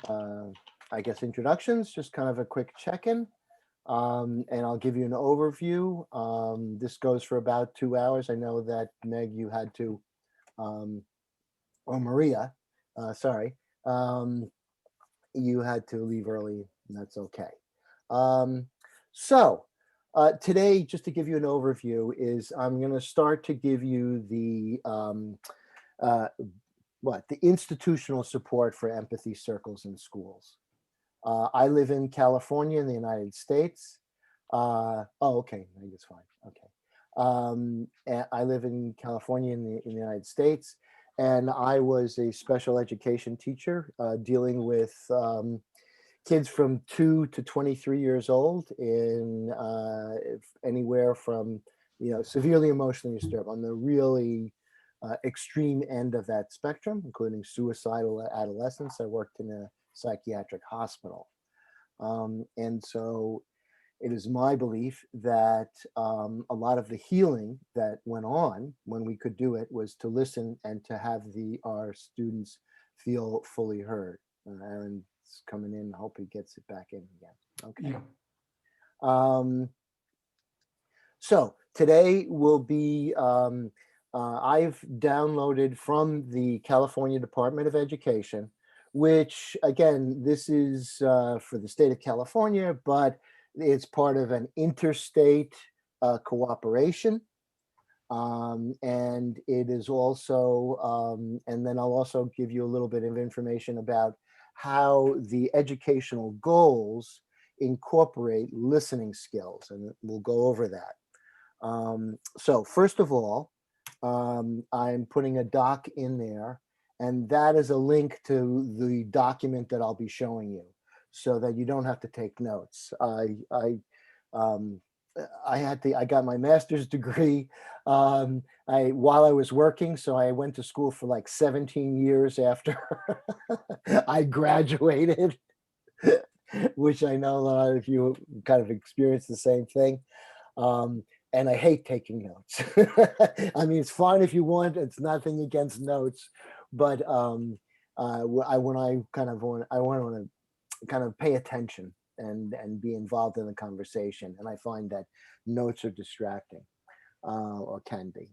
I guess, introductions, just kind of a quick check-in. And I'll give you an overview. This goes for about 2 hours. I know that Meg, you had to, or Maria, sorry, you had to leave early, and that's okay. So today, just to give you an overview, is I'm going to start to give you the the institutional support for empathy circles in schools. I live in California in the United States. Okay, I think it's fine. Okay. And I live in California in the United States, and I was a special education teacher dealing with kids from 2 to 23 years old in anywhere from, severely emotionally disturbed on the really extreme end of that spectrum, including suicidal adolescents. I worked in a psychiatric hospital. And so it is my belief that a lot of the healing that went on when we could do it was to listen and to have our students feel fully heard. Aaron's coming in. I hope he gets it back in again. Okay. Yeah. So today will be, I've downloaded from the California Department of Education, which again, this is for the state of California, but it's part of an interstate cooperation. And it is also, and then I'll also give you a little bit of information about how the educational goals incorporate listening skills, and we'll go over that. So first of all, I'm putting a doc in there, and that is a link to the document that I'll be showing you, so that you don't have to take notes. I got my master's degree while I was working, so I went to school for like 17 years after I graduated, which I know a lot of you kind of experienced the same thing. And I hate taking notes. I mean, it's fine if you want. It's nothing against notes, but I want to kind of pay attention and be involved in the conversation. And I find that notes are distracting, or can be.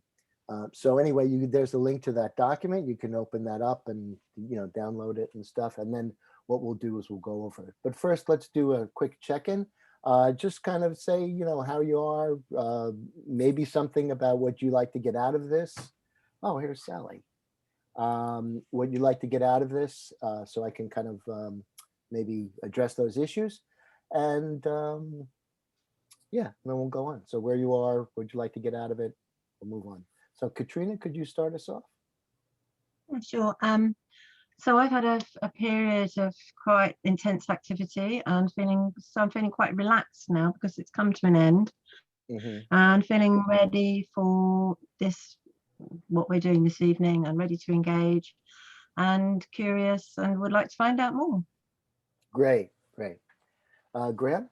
So anyway, there's a link to that document. You can open that up and download it and stuff. And then what we'll do is we'll go over it. But first, let's do a quick check-in. Just kind of say, how you are, maybe something about what you like to get out of this. Oh, here's Sally. What you'd like to get out of this, so I can kind of maybe address those issues. And yeah, then we'll go on. So where you are, what you like to get out of it, we'll move on. So Katrina, could you start us off? Sure. So I've had a period of quite intense activity and I'm feeling quite relaxed now because it's come to an end, and feeling ready for what we're doing this evening, and ready to engage and curious and would like to find out more. Great. Graham?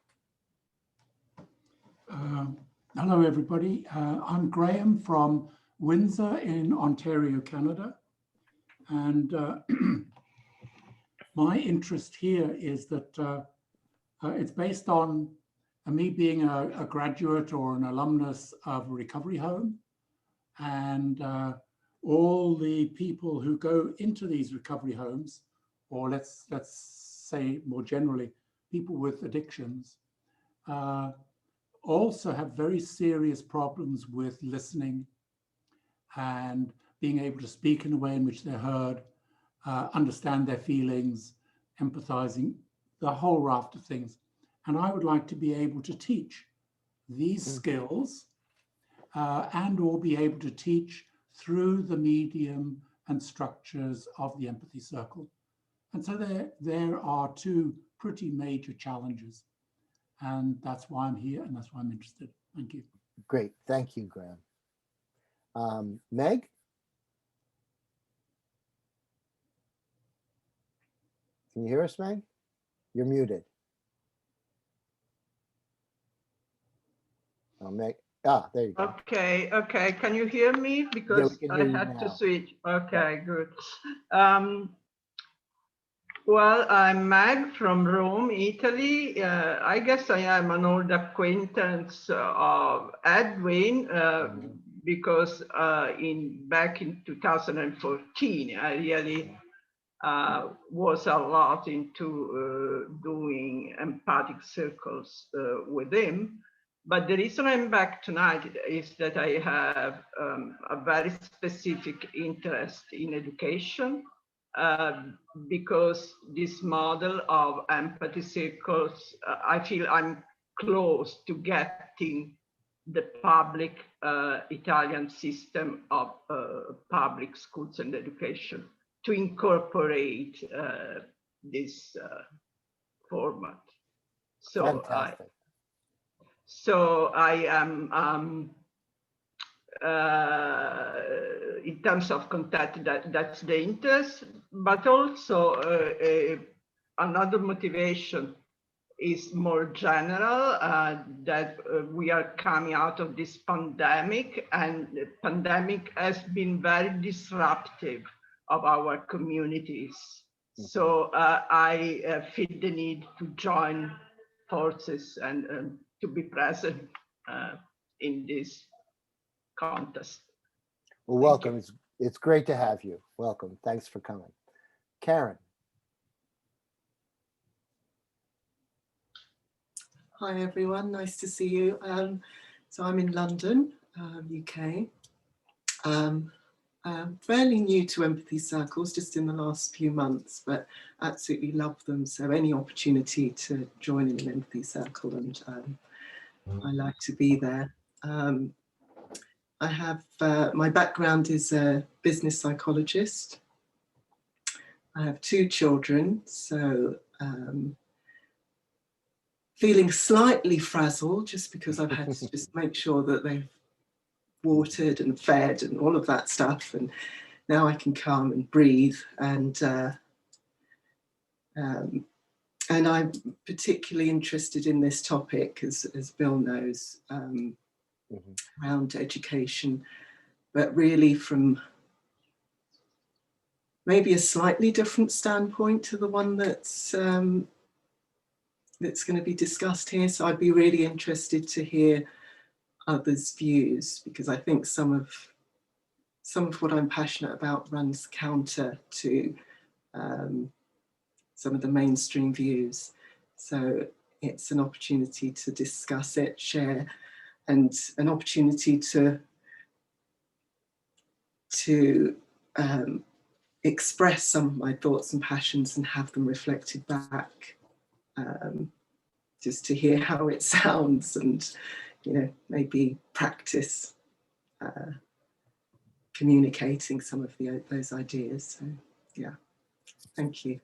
Hello, everybody. I'm Graham from Windsor in Ontario, Canada. And my interest here is that it's based on me being a graduate or an alumnus of a recovery home, and all the people who go into these recovery homes, or let's say more generally, people with addictions, also have very serious problems with listening and being able to speak in a way in which they're heard, understand their feelings, empathizing, the whole raft of things. And I would like to be able to teach these skills and or be able to teach through the medium and structures of the empathy circle. And so there are two pretty major challenges. And that's why I'm here, and that's why I'm interested. Thank you. Great. Thank you, Graham. Meg? Can you hear us, Meg? You're muted. Oh, Meg. There you go. Okay. Can you hear me? Because I had to switch. Okay, good. Well, I'm Mag from Rome, Italy. I guess I am an old acquaintance of Edwin because back in 2014, I really was a lot into doing empathic circles with him. But the reason I'm back tonight is that I have a very specific interest in education. Because this model of empathy circles, I feel I'm close to getting the public Italian system of public schools and education to incorporate this format. So Fantastic. I am in terms of content, that's the interest, but also another motivation is more general, that we are coming out of this pandemic, and the pandemic has been very disruptive of our communities. So I feel the need to join forces and to be present in this contest. Well, welcome. It's great to have you. Welcome. Thanks for coming. Karen. Hi, everyone. Nice to see you. So I'm in London, UK. I'm fairly new to empathy circles, just in the last few months, but absolutely love them. So any opportunity to join in an empathy circle, and I like to be there. I have, my background is a business psychologist. I have 2 children, so feeling slightly frazzled just because I've had to just make sure that they've watered and fed and all of that stuff. And now I can come and breathe. And I'm particularly interested in this topic, as Bill knows, around education, but really from maybe a slightly different standpoint to the one that's going to be discussed here. So I'd be really interested to hear others' views, because I think some of what I'm passionate about runs counter to some of the mainstream views. So it's an opportunity to discuss it, share, and an opportunity to express some of my thoughts and passions and have them reflected back, just to hear how it sounds, and maybe practice communicating some of those ideas. So yeah, thank you.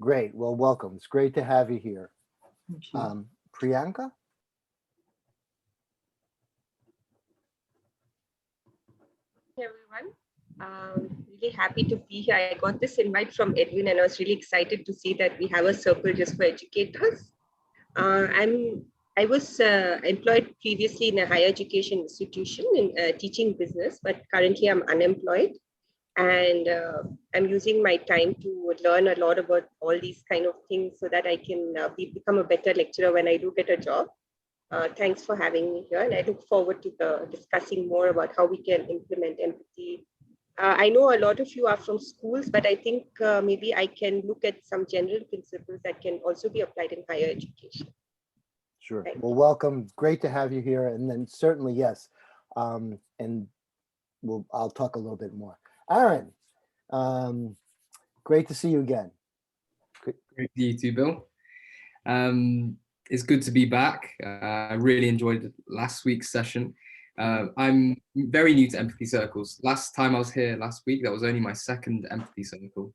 Great. Well, welcome. It's great to have you here. Thank you. Priyanka? Hey everyone, really happy to be here. I got this invite from Edwin and I was really excited to see that we have a circle just for educators. I was employed previously in a higher education institution in teaching business, but currently I'm unemployed, and I'm using my time to learn a lot about all these kind of things so that I can become a better lecturer when I do get a job. Thanks for having me here, and I look forward to discussing more about how we can implement empathy. I know a lot of you are from schools, but I think maybe I can look at some general principles that can also be applied in higher education. Sure. Well, welcome. Great to have you here. And then certainly, yes. And I'll talk a little bit more. Aaron, great to see you again. Great to see you too, Bill. It's good to be back. I really enjoyed last week's session. I'm very new to empathy circles. Last time I was here last week, that was only my second empathy circle.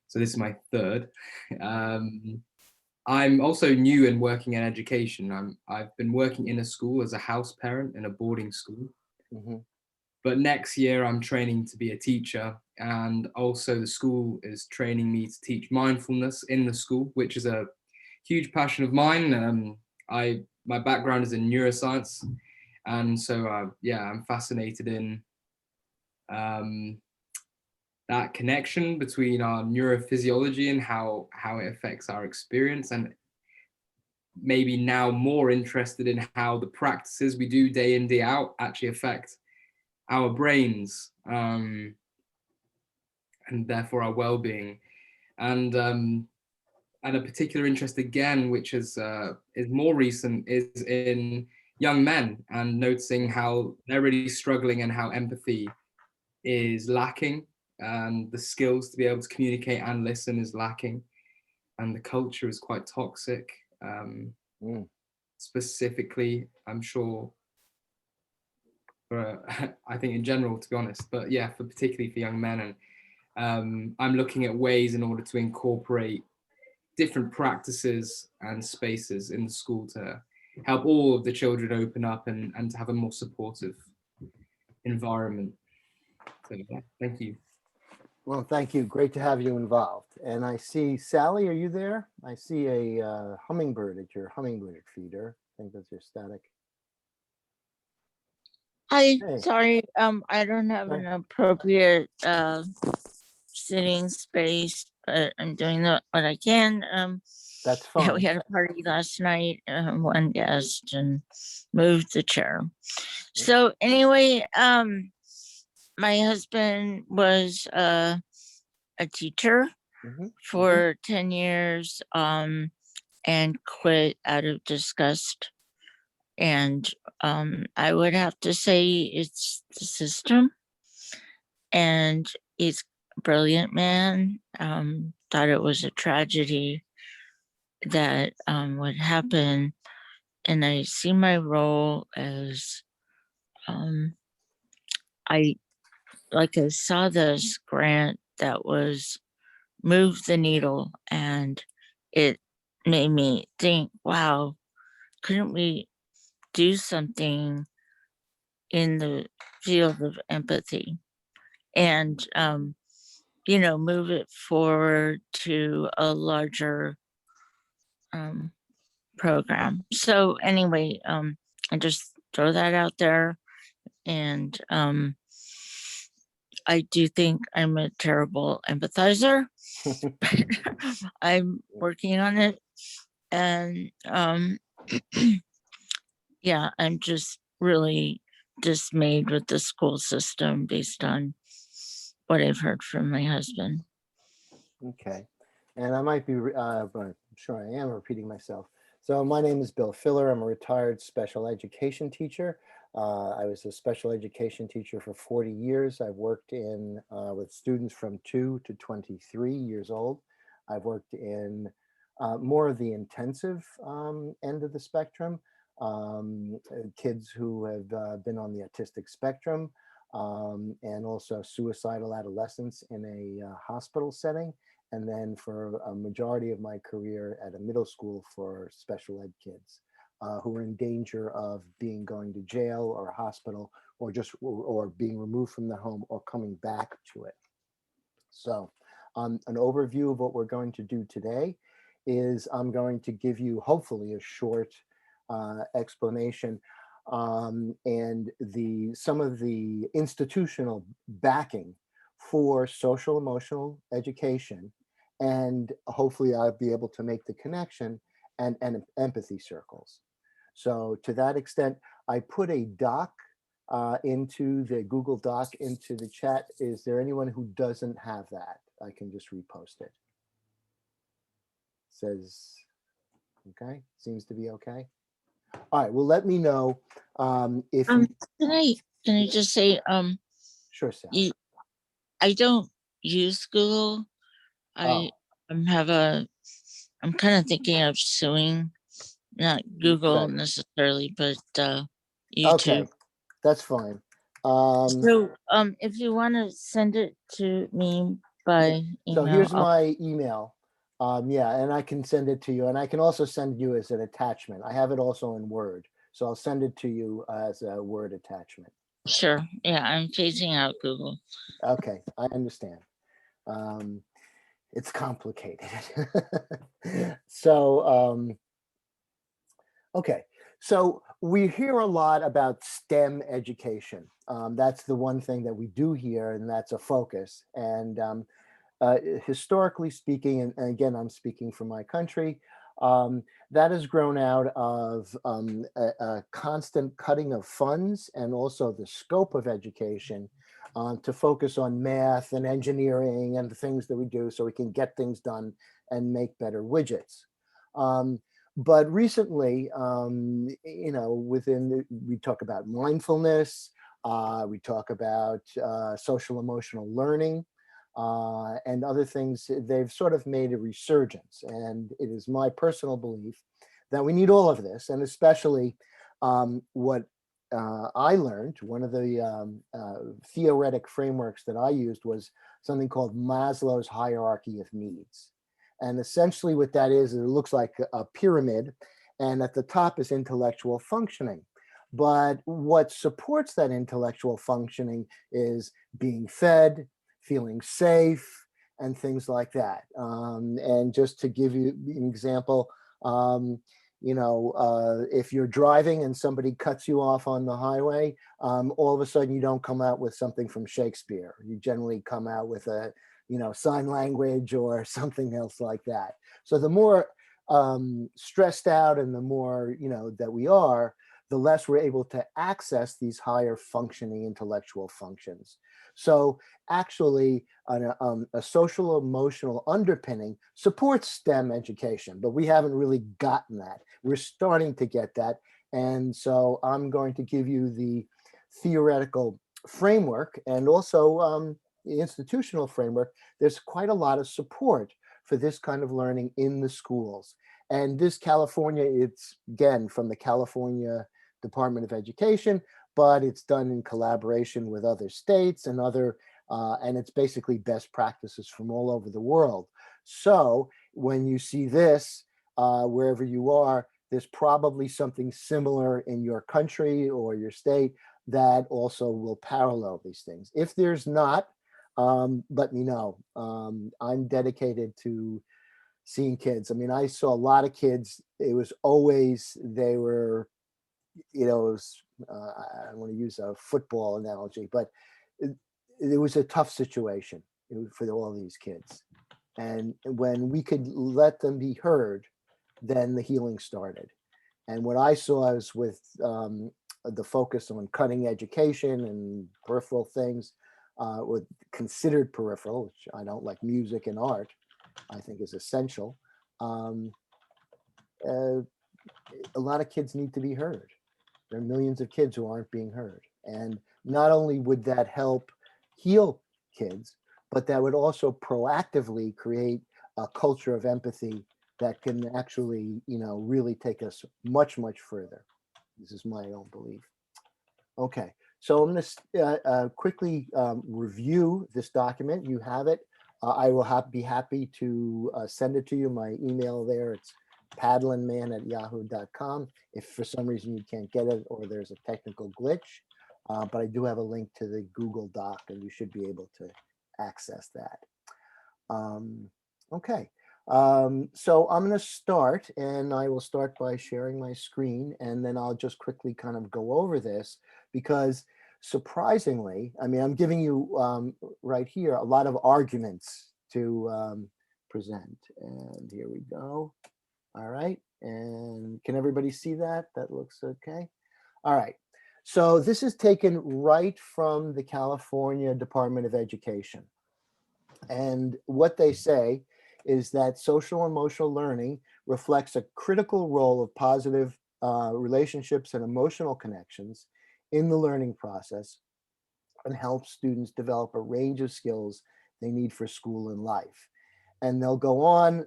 So this is my third. I'm also new and working in education. I've been working in a school as a house parent in a boarding school. But next year I'm training to be a teacher, and also the school is training me to teach mindfulness in the school, which is a huge passion of mine. My background is in neuroscience, and so yeah, I'm fascinated in that connection between our neurophysiology and how it affects our experience, and maybe now more interested in how the practices we do day in, day out actually affect our brains, and therefore our well-being. And a particular interest again, which is more recent, is in young men, and noticing how they're really struggling and how empathy is lacking, and the skills to be able to communicate and listen is lacking, and the culture is quite toxic. Specifically, I'm sure, for, I think in general, to be honest, but yeah, particularly for young men. And I'm looking at ways in order to incorporate different practices and spaces in the school to help all of the children open up and to have a more supportive environment. So yeah, thank you. Well, thank you. Great to have you involved. And I see, Sally, are you there? I see a hummingbird at your hummingbird feeder. I think that's your static. Hi, Hey. sorry, I don't have an appropriate sitting space, but I'm doing what I can. That's Yeah, fine. we had a party last night, one guest, and moved the chair. So anyway, my husband was a teacher for 10 years, and quit out of disgust. And I would have to say it's the system. And he's a brilliant man. Thought it was a tragedy that would happen. And I see my role as I saw this grant that was moved the needle, and it made me think, wow, couldn't we do something in the field of empathy and move it forward to a larger program. So anyway, I just throw that out there. And I do think I'm a terrible empathizer. I'm working on it. And yeah, I'm just really dismayed with the school system based on what I've heard from my husband. Okay. And I might be, but I'm sure I am repeating myself. So my name is Bill Filler. I'm a retired special education teacher. I was a special education teacher for 40 years. I've worked in with students from 2 to 23 years old. I've worked in more of the intensive end of the spectrum, kids who have been on the autistic spectrum, and also suicidal adolescents in a hospital setting. And then for a majority of my career at a middle school for special ed kids who are in danger of going to jail or a hospital, or being removed from their home or coming back to it. So an overview of what we're going to do today is I'm going to give you hopefully a short explanation and some of the institutional backing for social emotional education, and hopefully I'll be able to make the connection and empathy circles. So to that extent, I put a doc into the Google Doc into the chat. Is there anyone who doesn't have that? I can just repost it. Says, okay, seems to be okay. All right, well, let me know if can I just say, sure, Sal. I don't use Google. I'm kind of thinking of suing, not Google necessarily, but YouTube. Okay, that's fine. So if you want to send it to me by email. So here's my email. Yeah, and I can send it to you, and I can also send you as an attachment. I have it also in Word, so I'll send it to you as a Word attachment. Sure. Yeah, I'm phasing out Google. Okay, I understand. It's complicated. So, okay. So We hear a lot about STEM education. That's the one thing that we do here, and that's a focus. And historically speaking, and again, I'm speaking for my country, that has grown out of a constant cutting of funds and also the scope of education to focus on math and engineering and the things that we do so we can get things done and make better widgets. But recently, we talk about mindfulness, we talk about social emotional learning, and other things. They've sort of made a resurgence. And it is my personal belief that we need all of this, and especially what I learned, one of the theoretic frameworks that I used was something called Maslow's hierarchy of needs. And essentially what that is, it looks like a pyramid, and at the top is intellectual functioning. But what supports that intellectual functioning is being fed, feeling safe, and things like that. And just to give you an example, if you're driving and somebody cuts you off on the highway, all of a sudden you don't come out with something from Shakespeare. You generally come out with a sign language or something else like that. So the more stressed out and the more, that we are, the less we're able to access these higher functioning intellectual functions. So actually a social emotional underpinning supports STEM education, but we haven't really gotten that. We're starting to get that. And so I'm going to give you the theoretical framework and also the institutional framework. There's quite a lot of support for this kind of learning in the schools. And this California, it's again from the California Department of Education, but it's done in collaboration with other states and and it's basically best practices from all over the world. So when you see this, wherever you are, there's probably something similar in your country or your state that also will parallel these things. If there's not, let me know. I'm dedicated to seeing kids. I mean, I saw a lot of kids. It was always, they were, I don't want to use a football analogy, but it was a tough situation for all these kids. And when we could let them be heard, then the healing started. And what I saw is with the focus on cutting education and peripheral things, with considered peripheral, which I don't like, music and art, I think is essential. A lot of kids need to be heard. There are millions of kids who aren't being heard. And not only would that help heal kids, but that would also proactively create a culture of empathy that can actually, really take us much, much further. This is my own belief. Okay, so I'm going to quickly review this document. You have it. I will be happy to send it to you. My email there, it's padlinman@yahoo.com. If for some reason you can't get it or there's a technical glitch, but I do have a link to the Google Doc and you should be able to access that. Okay, so I'm going to start, and I will start by sharing my screen, and then I'll just quickly kind of go over this because surprisingly, I mean, I'm giving you right here a lot of arguments to present, and here we go. All right, and can everybody see that? That looks okay. All right, so this is taken right from the California Department of Education. And what they say is that social emotional learning reflects a critical role of positive relationships and emotional connections in the learning process and helps students develop a range of skills they need for school and life. And they'll go on,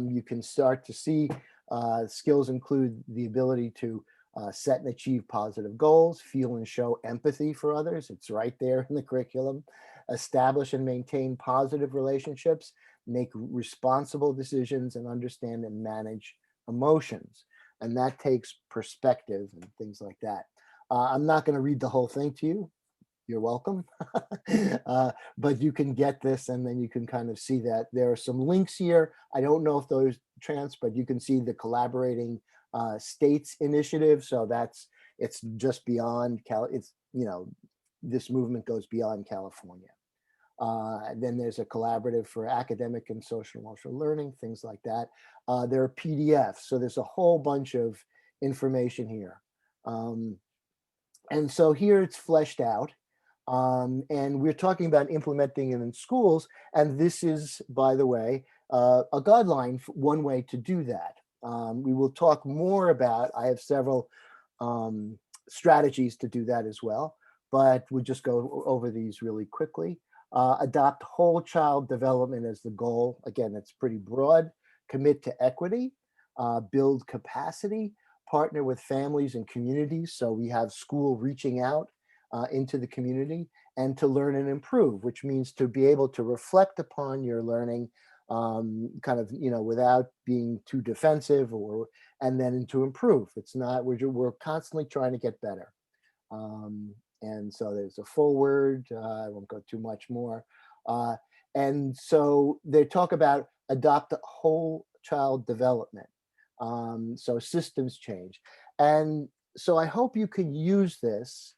you can start to see skills include the ability to set and achieve positive goals, feel and show empathy for others. It's right there in the curriculum. Establish and maintain positive relationships, make responsible decisions, and understand and manage emotions. And that takes perspective and things like that. I'm not going to read the whole thing to you. You're welcome. But you can get this, and then you can kind of see that there are some links here. I don't know if those but you can see the collaborating states initiative. So that's It's just beyond it's, you know, this movement goes beyond California. Then there's a collaborative for academic and social emotional learning, things like that. There are PDFs, so there's a whole bunch of information here. And so here it's fleshed out. And we're talking about implementing it in schools. And this is, by the way, a guideline for one way to do that. We will talk more about, I have several strategies to do that as well, but we'll just go over these really quickly. Adopt whole child development as the goal. Again, it's pretty broad. Commit to equity, build capacity, partner with families and communities. So we have school reaching out into the community, and to learn and improve, which means to be able to reflect upon your learning kind of, you know, without being too defensive, or, and then to improve. It's not, we're constantly trying to get better. And so there's a foreword, I won't go too much more. And so they talk about adopt a whole child development. So systems change. And so I hope you can use this,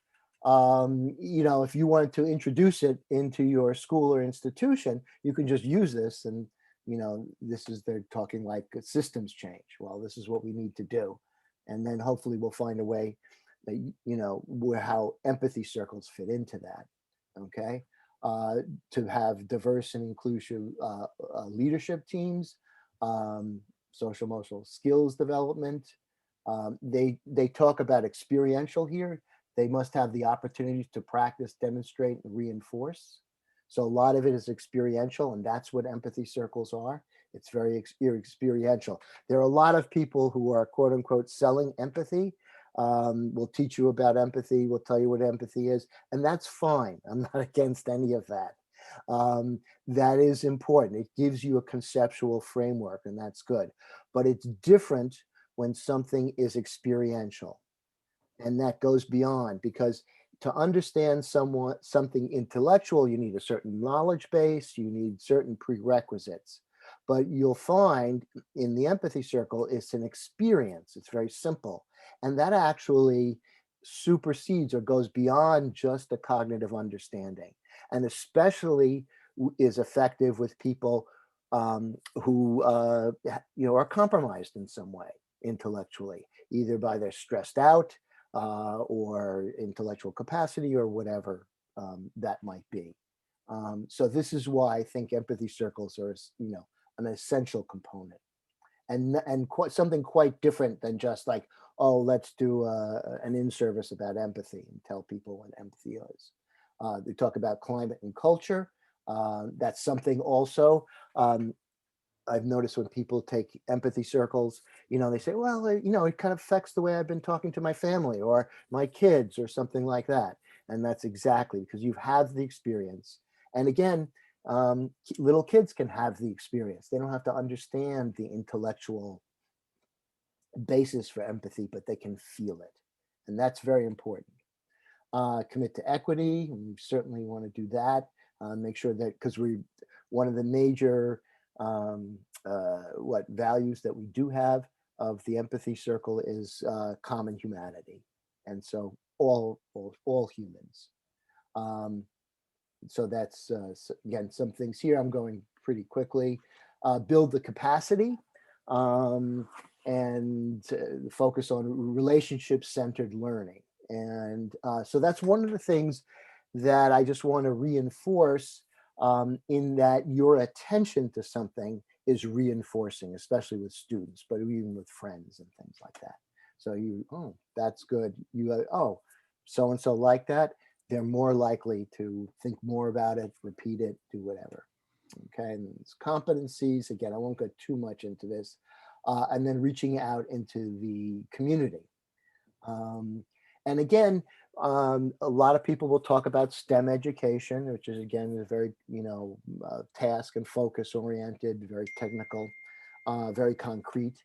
you know, if you wanted to introduce it into your school or institution, you can just use this. And, you know, this is, they're talking like systems change. Well, this is what we need to do. And then hopefully we'll find a way that, you know, where how empathy circles fit into that. Okay. To have diverse and inclusive leadership teams, social emotional skills development. They talk about experiential here. They must have the opportunity to practice, demonstrate, and reinforce. So a lot of it is experiential, and that's what empathy circles are. It's very experiential. There are a lot of people who are quote unquote selling empathy. We'll teach you about empathy. We'll tell you what empathy is, and that's fine. I'm not against any of that. That is important. It gives you a conceptual framework, and that's good. But it's different when something is experiential. And that goes beyond, because to understand something intellectual, you need a certain knowledge base, you need certain prerequisites. But you'll find in the empathy circle, it's an experience. It's very simple. And that actually supersedes or goes beyond just a cognitive understanding. And especially is effective with people who you know, are compromised in some way intellectually, either by they're stressed out, or intellectual capacity, or whatever that might be. So this is why I think empathy circles are, you know, an essential component, and something quite different than just like, oh, let's do an in-service about empathy and tell people what empathy is. They talk about climate and culture. That's something also. I've noticed when people take empathy circles, you know, they say, well, you know, it kind of affects the way I've been talking to my family or my kids or something like that. And that's exactly because you've had the experience. And again, little kids can have the experience. They don't have to understand the intellectual basis for empathy, but they can feel it. And that's very important. Commit to equity. We certainly want to do that. Make sure that, because one of the major values that we do have of the empathy circle is common humanity, and so all humans. So that's again some things here. I'm going pretty quickly. Build the capacity, and focus on relationship-centered learning, and so that's one of the things that I just want to reinforce. In that your attention to something is reinforcing, especially with students, but even with friends and things like that. So you, oh, that's good. You, oh, so-and-so like that, they're more likely to think more about it, repeat it, do whatever. Okay, and it's competencies, again, I won't go too much into this. And then reaching out into the community. And again, a lot of people will talk about STEM education, which is again a very, you know, task and focus oriented, very technical, very concrete.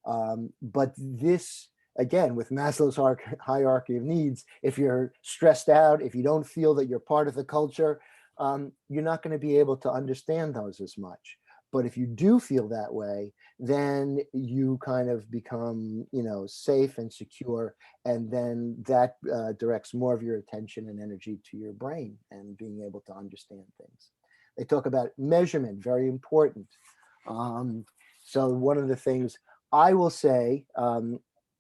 But this, again, with Maslow's hierarchy of needs, if you're stressed out, if you don't feel that you're part of the culture, you're not going to be able to understand those as much. But if you do feel that way, then you kind of become, safe and secure. And then that directs more of your attention and energy to your brain and being able to understand things. They talk about measurement, very important. So one of the things I will say,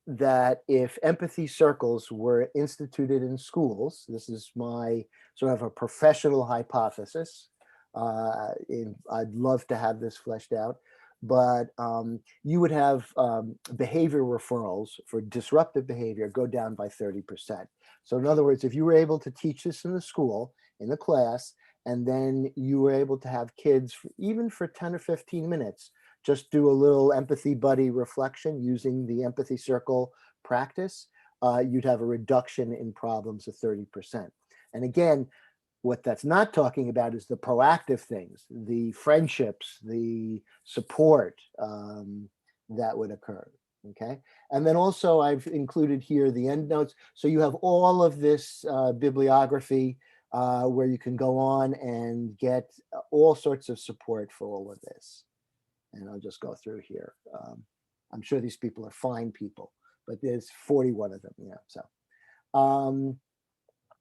that if empathy circles were instituted in schools, this is my sort of a professional hypothesis. I'd love to have this fleshed out, but you would have behavior referrals for disruptive behavior go down by 30%. So in other words, if you were able to teach this in the school, in the class, and then you were able to have kids, even for 10 or 15 minutes, just do a little empathy buddy reflection using the empathy circle practice, you'd have a reduction in problems of 30%. And again, what that's not talking about is the proactive things, the friendships, the support that would occur, okay? And then also I've included here the end notes. So you have all of this bibliography where you can go on and get all sorts of support for all of this. And I'll just go through here. I'm sure these people are fine people, but there's 41 of them, so.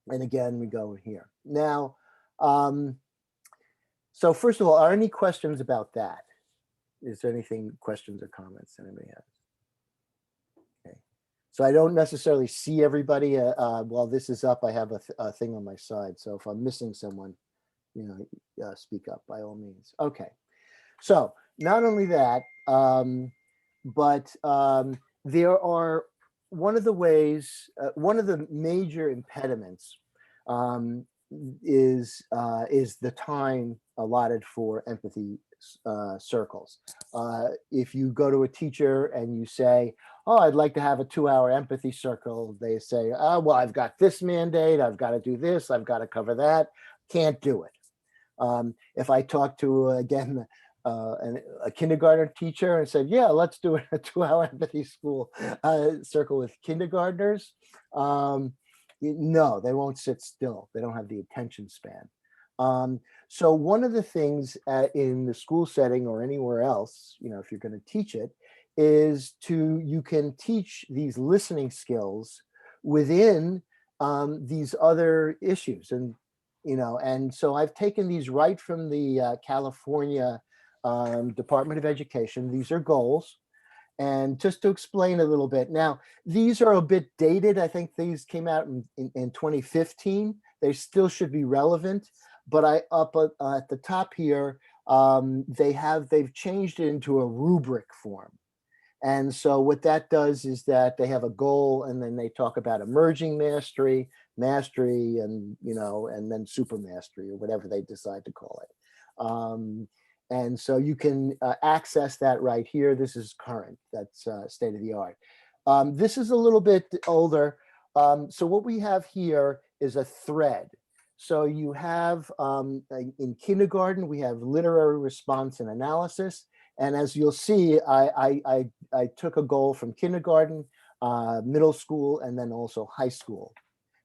And again, we go here. Now, so first of all, are any questions about that? Is there anything, questions or comments anybody has? Okay. So I don't necessarily see everybody. While this is up, I have a thing on my side. So if I'm missing someone, speak up by all means. Okay. So not only that, but there are one of the ways, one of the major impediments is the time allotted for empathy circles. If you go to a teacher and you say, oh, I'd like to have a 2-hour empathy circle, they say, oh, well, I've got this mandate, I've got to do this, I've got to cover that, can't do it. If I talk to, again, a kindergarten teacher and said, yeah, let's do a 2-hour empathy circle with kindergartners, no, they won't sit still. They don't have the attention span. So one of the things in the school setting or anywhere else, if you're going to teach it, is you can teach these listening skills within these other issues. And so I've taken these right from the California Department of Education. These are goals. And just to explain a little bit, now, these are a bit dated. I think these came out in 2015. They still should be relevant, but up at the top here, they've changed it into a rubric form. And so what that does is that they have a goal, and then they talk about emerging mastery, and and then super mastery, or whatever they decide to call it. And so you can access that right here. This is current, that's state of the art. This is a little bit older. So what we have here is a thread. So you have, in kindergarten, we have literary response and analysis. And as you'll see, I took a goal from kindergarten, middle school, and then also high school.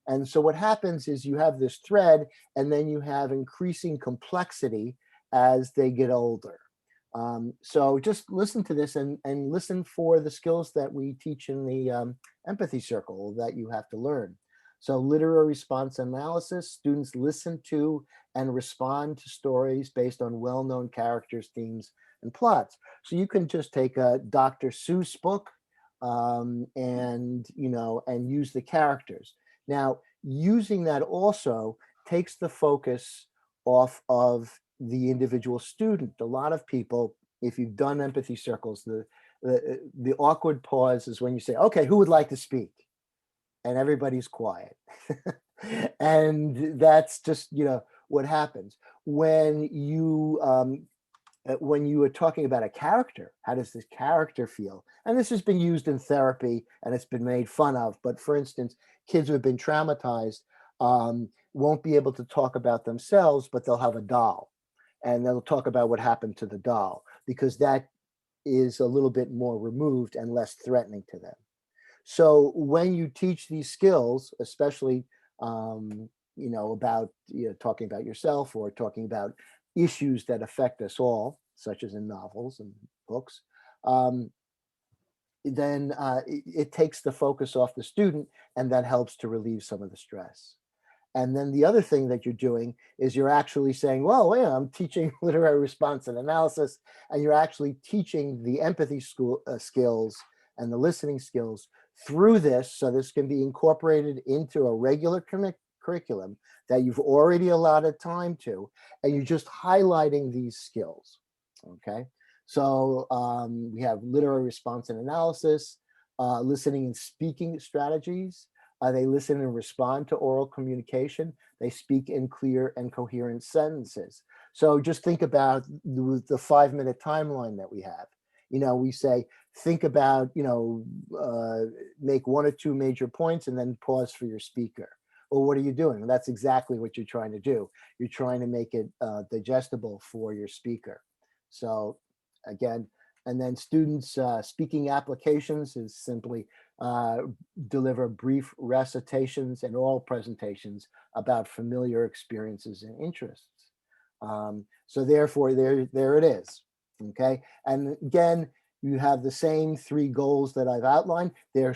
And so what happens is you have this thread, and then you have increasing complexity as they get older. So just listen to this and listen for the skills that we teach in the empathy circle that you have to learn. So literary response analysis, students listen to and respond to stories based on well-known characters, themes, and plots. So you can just take a Dr. Seuss book and use the characters. Now, using that also takes the focus off of the individual student. A lot of people, if you've done empathy circles, the awkward pause is when you say, okay, who would like to speak? And everybody's quiet. And that's just, what happens. When you are talking about a character, how does this character feel? And this has been used in therapy and it's been made fun of. But for instance, kids who have been traumatized won't be able to talk about themselves, but they'll have a doll. And they'll talk about what happened to the doll, because that is a little bit more removed and less threatening to them. So when you teach these skills, especially, about talking about yourself or talking about issues that affect us all, such as in novels and books, then it takes the focus off the student, and that helps to relieve some of the stress. And then the other thing that you're doing is you're actually saying, well, yeah, I'm teaching literary response and analysis, and you're actually teaching the empathy skills and the listening skills through this. So this can be incorporated into a regular curriculum that you've already allotted time to, and you're just highlighting these skills, okay? So we have literary response and analysis, listening and speaking strategies. They listen and respond to oral communication. They speak in clear and coherent sentences. So just think about the 5-minute timeline that we have. You know, we say, think about, you know, make 1 or 2 major points and then pause for your speaker. Well, what are you doing? That's exactly what you're trying to do. You're trying to make it digestible for your speaker. So again, and then students speaking applications is simply deliver brief recitations and oral presentations about familiar experiences and interests. So therefore, there it is. Okay, and again, you have the same 3 goals that I've outlined. There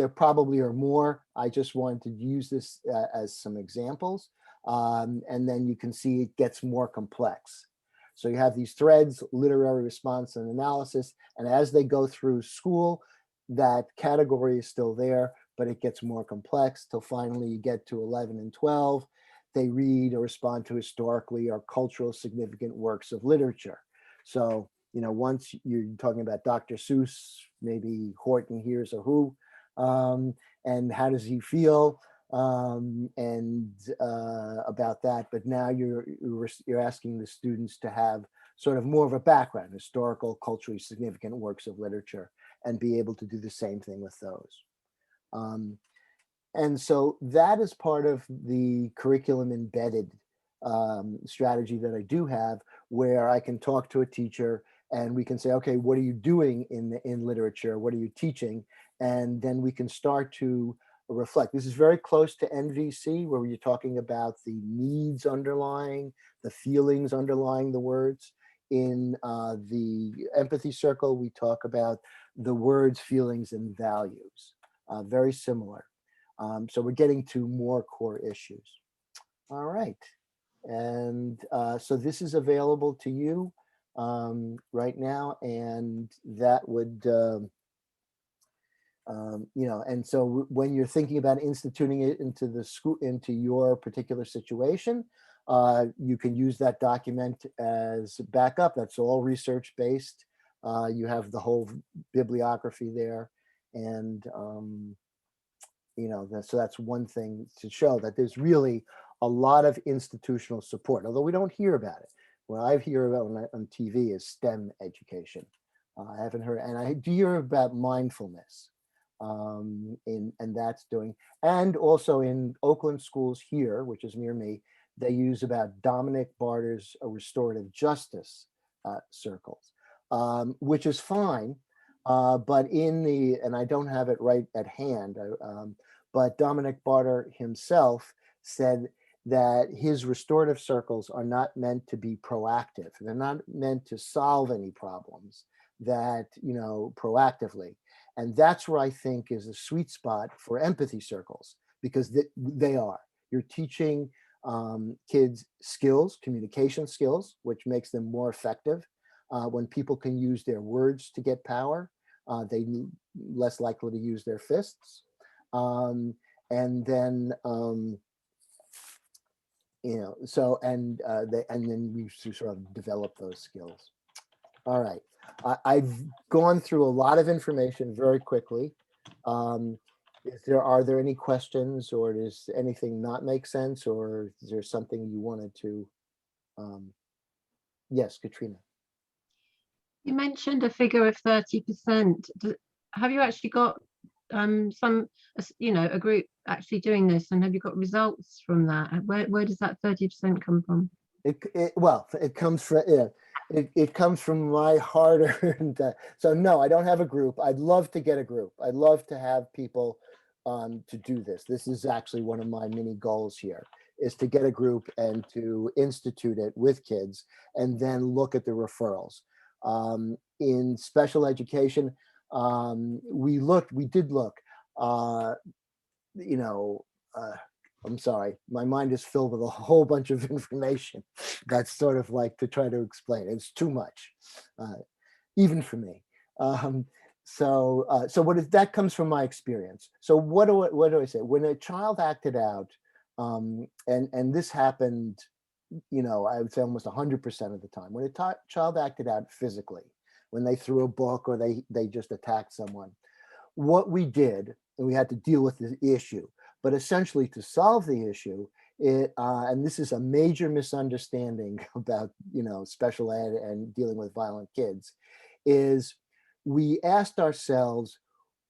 probably are more. I just wanted to use this as some examples, and then you can see it gets more complex. So you have these threads: literary response and analysis, and as they go through school, that category is still there, but it gets more complex till finally you get to 11 and 12. They read or respond to historically or cultural significant works of literature. So, you know, once you're talking about Dr. Seuss, maybe Horton Hears a Who, and how does he feel, and about that. But now you're asking the students to have sort of more of a background, historical, culturally significant works of literature, and be able to do the same thing with those. And so that is part of the curriculum embedded strategy that I do have, where I can talk to a teacher and we can say, okay, what are you doing in literature? What are you teaching? And then we can start to reflect. This is very close to NVC, where you're talking about the needs underlying, the feelings underlying the words. In the empathy circle, we talk about the words, feelings, and values. Very similar. So we're getting to more core issues. All right. And so this is available to you right now, and that would, you know, and so when you're thinking about instituting it into the school, into your particular situation, you can use that document as backup. That's all research based. You have the whole bibliography there, and you know, so that's one thing to show that there's really a lot of institutional support, although we don't hear about it. What I hear about on TV is STEM education. I haven't heard, and I do hear about mindfulness, and that's doing, and also in Oakland schools here, which is near me, they use about Dominic Barter's restorative justice circles, which is fine, but in the, and I don't have it right at hand, but Dominic Barter himself said that his restorative circles are not meant to be proactive. They're not meant to solve any problems, that, you know, proactively. And that's where I think is a sweet spot for empathy circles, because they are. You're teaching kids skills, communication skills, which makes them more effective. When people can use their words to get power, they less likely to use their fists. And then, you know, so, and then we sort of develop those skills. All right. I've gone through a lot of information very quickly. Are there any questions, or does anything not make sense, or is there something you wanted to? Yes, Katrina. You mentioned a figure of 30%. Have you actually got some, you know, a group actually doing this, and have you got results from that? Where does that 30% come from? Well, it comes from, yeah, it comes from my hard-earned. So no, I don't have a group. I'd love to get a group. I'd love to have people to do this. This is actually one of my mini goals here, is to get a group and to institute it with kids and then look at the referrals. In special education, we did look, you know, I'm sorry, my mind is filled with a whole bunch of information that's sort of like to try to explain. It's too much, even for me. So that comes from my experience. So what do I say? When a child acted out, and this happened, you know, I would say almost 100% of the time, when a child acted out physically, when they threw a book or they just attacked someone, what we did, and we had to deal with the issue, but essentially to solve the issue, and this is a major misunderstanding about, you know, special ed and dealing with violent kids, is we asked ourselves,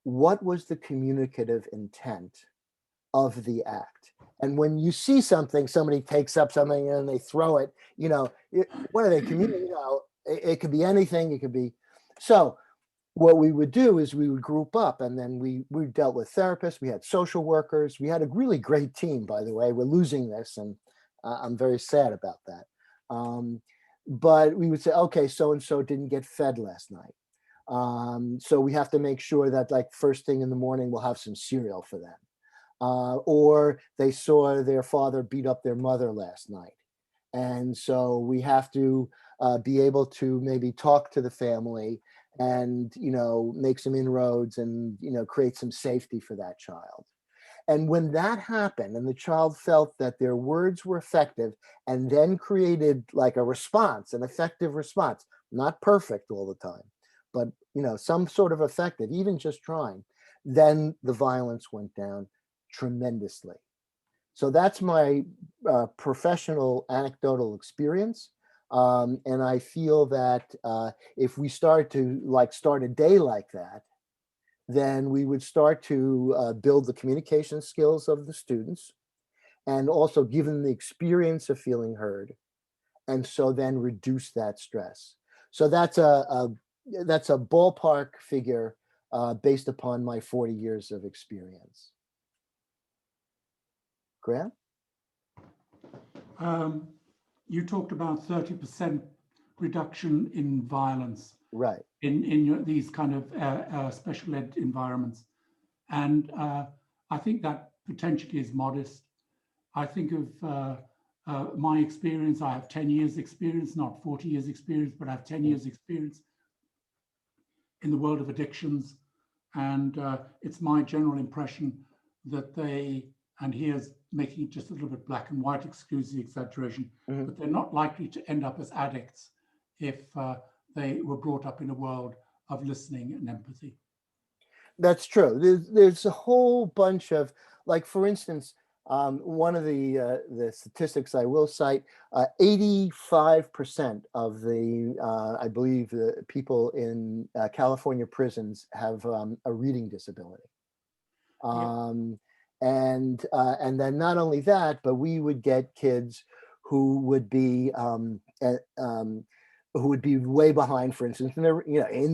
what was the communicative intent of the act? And when you see something, somebody takes up something and they throw it, you know, what are they communicating? You know, it could be anything, it could be. So what we would do is we would group up, and then we dealt with therapists, we had social workers, we had a really great team, by the way. We're losing this, and I'm very sad about that. But we would say, okay, so-and-so didn't get fed last night. So we have to make sure that, like, first thing in the morning, we'll have some cereal for them. Or they saw their father beat up their mother last night. And so we have to be able to maybe talk to the family and, you know, make some inroads and, you know, create some safety for that child. And when that happened and the child felt that their words were effective and then created like a response, an effective response, not perfect all the time, but, you know, some sort of effective, even just trying, then the violence went down tremendously. So that's my professional anecdotal experience. And I feel that if we start a day like that, then we would start to build the communication skills of the students and also give them the experience of feeling heard. And so then reduce that stress. So that's a ballpark figure based upon my 40 years of experience. Graham? You talked about 30% reduction in violence, right, in these kind of special ed environments, and I think that potentially is modest. I think of my experience. I have 10 years experience, not 40 years experience, but I have 10 years experience in the world of addictions, and it's my general impression that they, and here's making it just a little bit black and white, excuse the exaggeration, but they're not likely to end up as addicts if they were brought up in a world of listening and empathy. That's true. There's a whole bunch of, like, for instance, one of the statistics I will cite, 85% of the, I believe, the people in California prisons have a reading disability. And then not only that, but we would get kids who would be way behind, for instance, in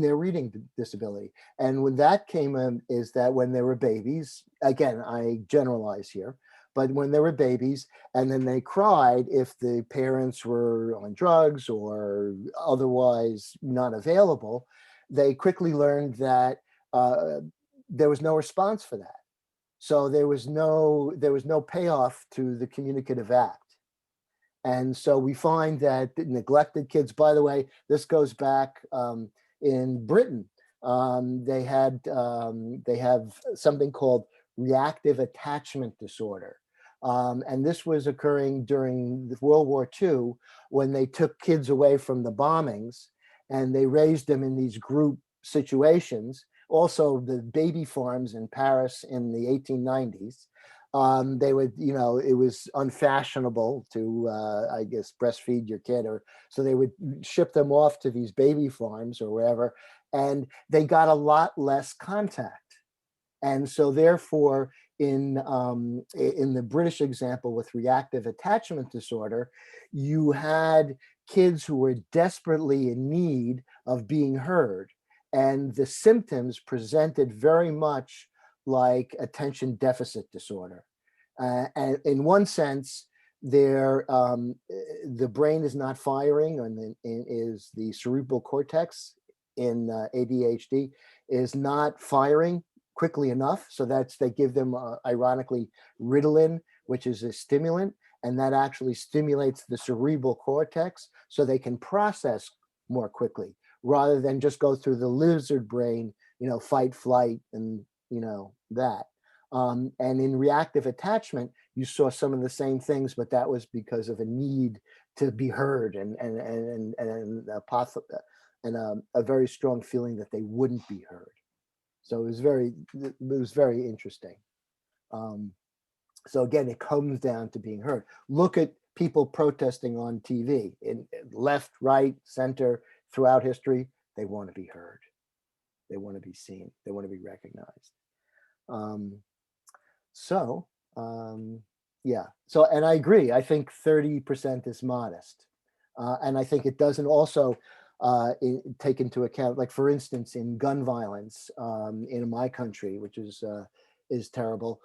their reading disability. And when that came in, is that when they were babies, again, I generalize here, but when they were babies and then they cried, if the parents were on drugs or otherwise not available, they quickly learned that there was no response for that. So there was no payoff to the communicative act. And so we find that neglected kids, by the way, this goes back in Britain. They have something called reactive attachment disorder. And this was occurring during World War II, when they took kids away from the bombings and they raised them in these group situations. Also, the baby farms in Paris in the 1890s, they would, it was unfashionable to, I guess, breastfeed your kid, so they would ship them off to these baby farms or wherever, and they got a lot less contact. And so therefore, in the British example with reactive attachment disorder, you had kids who were desperately in need of being heard. And the symptoms presented very much like attention deficit disorder. And in one sense, the brain is not firing, and is the cerebral cortex in ADHD is not firing quickly enough. So they give them ironically Ritalin, which is a stimulant, and that actually stimulates the cerebral cortex so they can process more quickly rather than just go through the lizard brain, fight, flight, and that. And in reactive attachment, you saw some of the same things, but that was because of a need to be heard and a very strong feeling that they wouldn't be heard. So it was very interesting. So again, it comes down to being heard. Look at people protesting on TV in left, right, center, throughout history. They want to be heard. They want to be seen. They want to be recognized. Yeah. So, and I agree. I think 30% is modest. And I think it doesn't also take into account, like for instance, in gun violence in my country, which is terrible.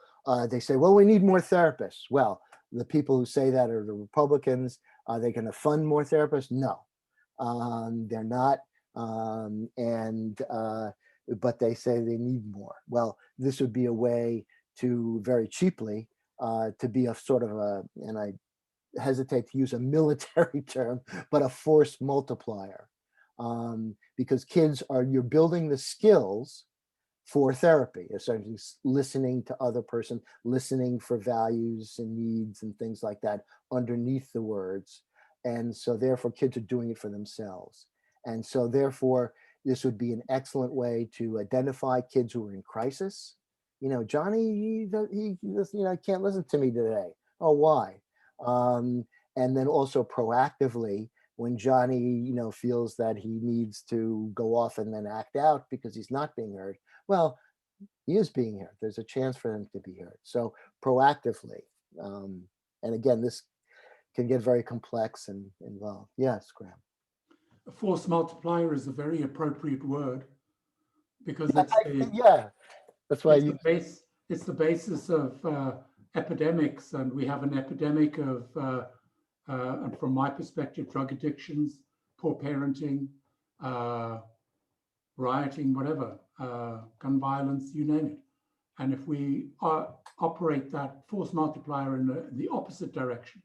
They say, well, we need more therapists. Well, the people who say that are the Republicans. Are they going to fund more therapists? No, they're not. But they say they need more. Well, this would be a way to very cheaply to be a sort of and I hesitate to use a military term, but a force multiplier. Because you're building the skills for therapy, essentially listening to other person, listening for values and needs and things like that underneath the words. And so therefore kids are doing it for themselves. And so therefore, this would be an excellent way to identify kids who are in crisis. Johnny, he can't listen to me today. Oh, why? And then also proactively, when Johnny, feels that he needs to go off and then act out because he's not being heard, well, he is being heard. There's a chance for him to be heard. So proactively. And again, this can get very complex and involved. Yes, Graham. A force multiplier is a very appropriate word because that's why it's the basis of epidemics, and we have an epidemic of, and from my perspective, drug addictions, poor parenting, rioting, whatever, gun violence, you name it. And if we operate that force multiplier in the opposite direction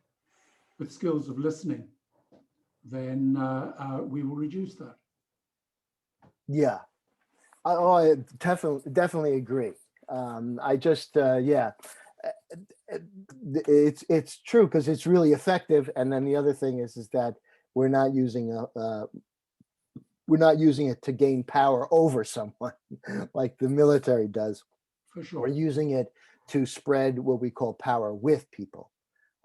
with skills of listening, then we will reduce that. Yeah, I definitely agree. I just, it's true because it's really effective. And then the other thing is that we're not using it to gain power over someone like the military does. For sure. We're using it to spread what we call power with people,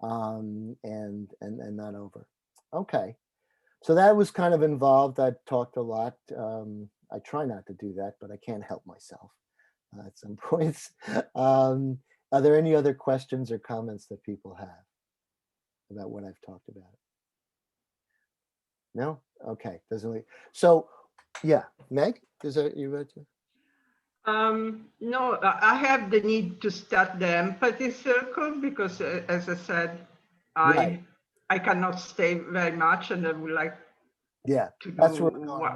and not over. Okay. So that was kind of involved. I talked a lot. I try not to do that, but I can't help myself at some points. Are there any other questions or comments that people have about what I've talked about? No? Okay. So, yeah, Meg, you ready to? No, I have the need to start the empathy circle because, as I said, I cannot stay very much, and I would like to do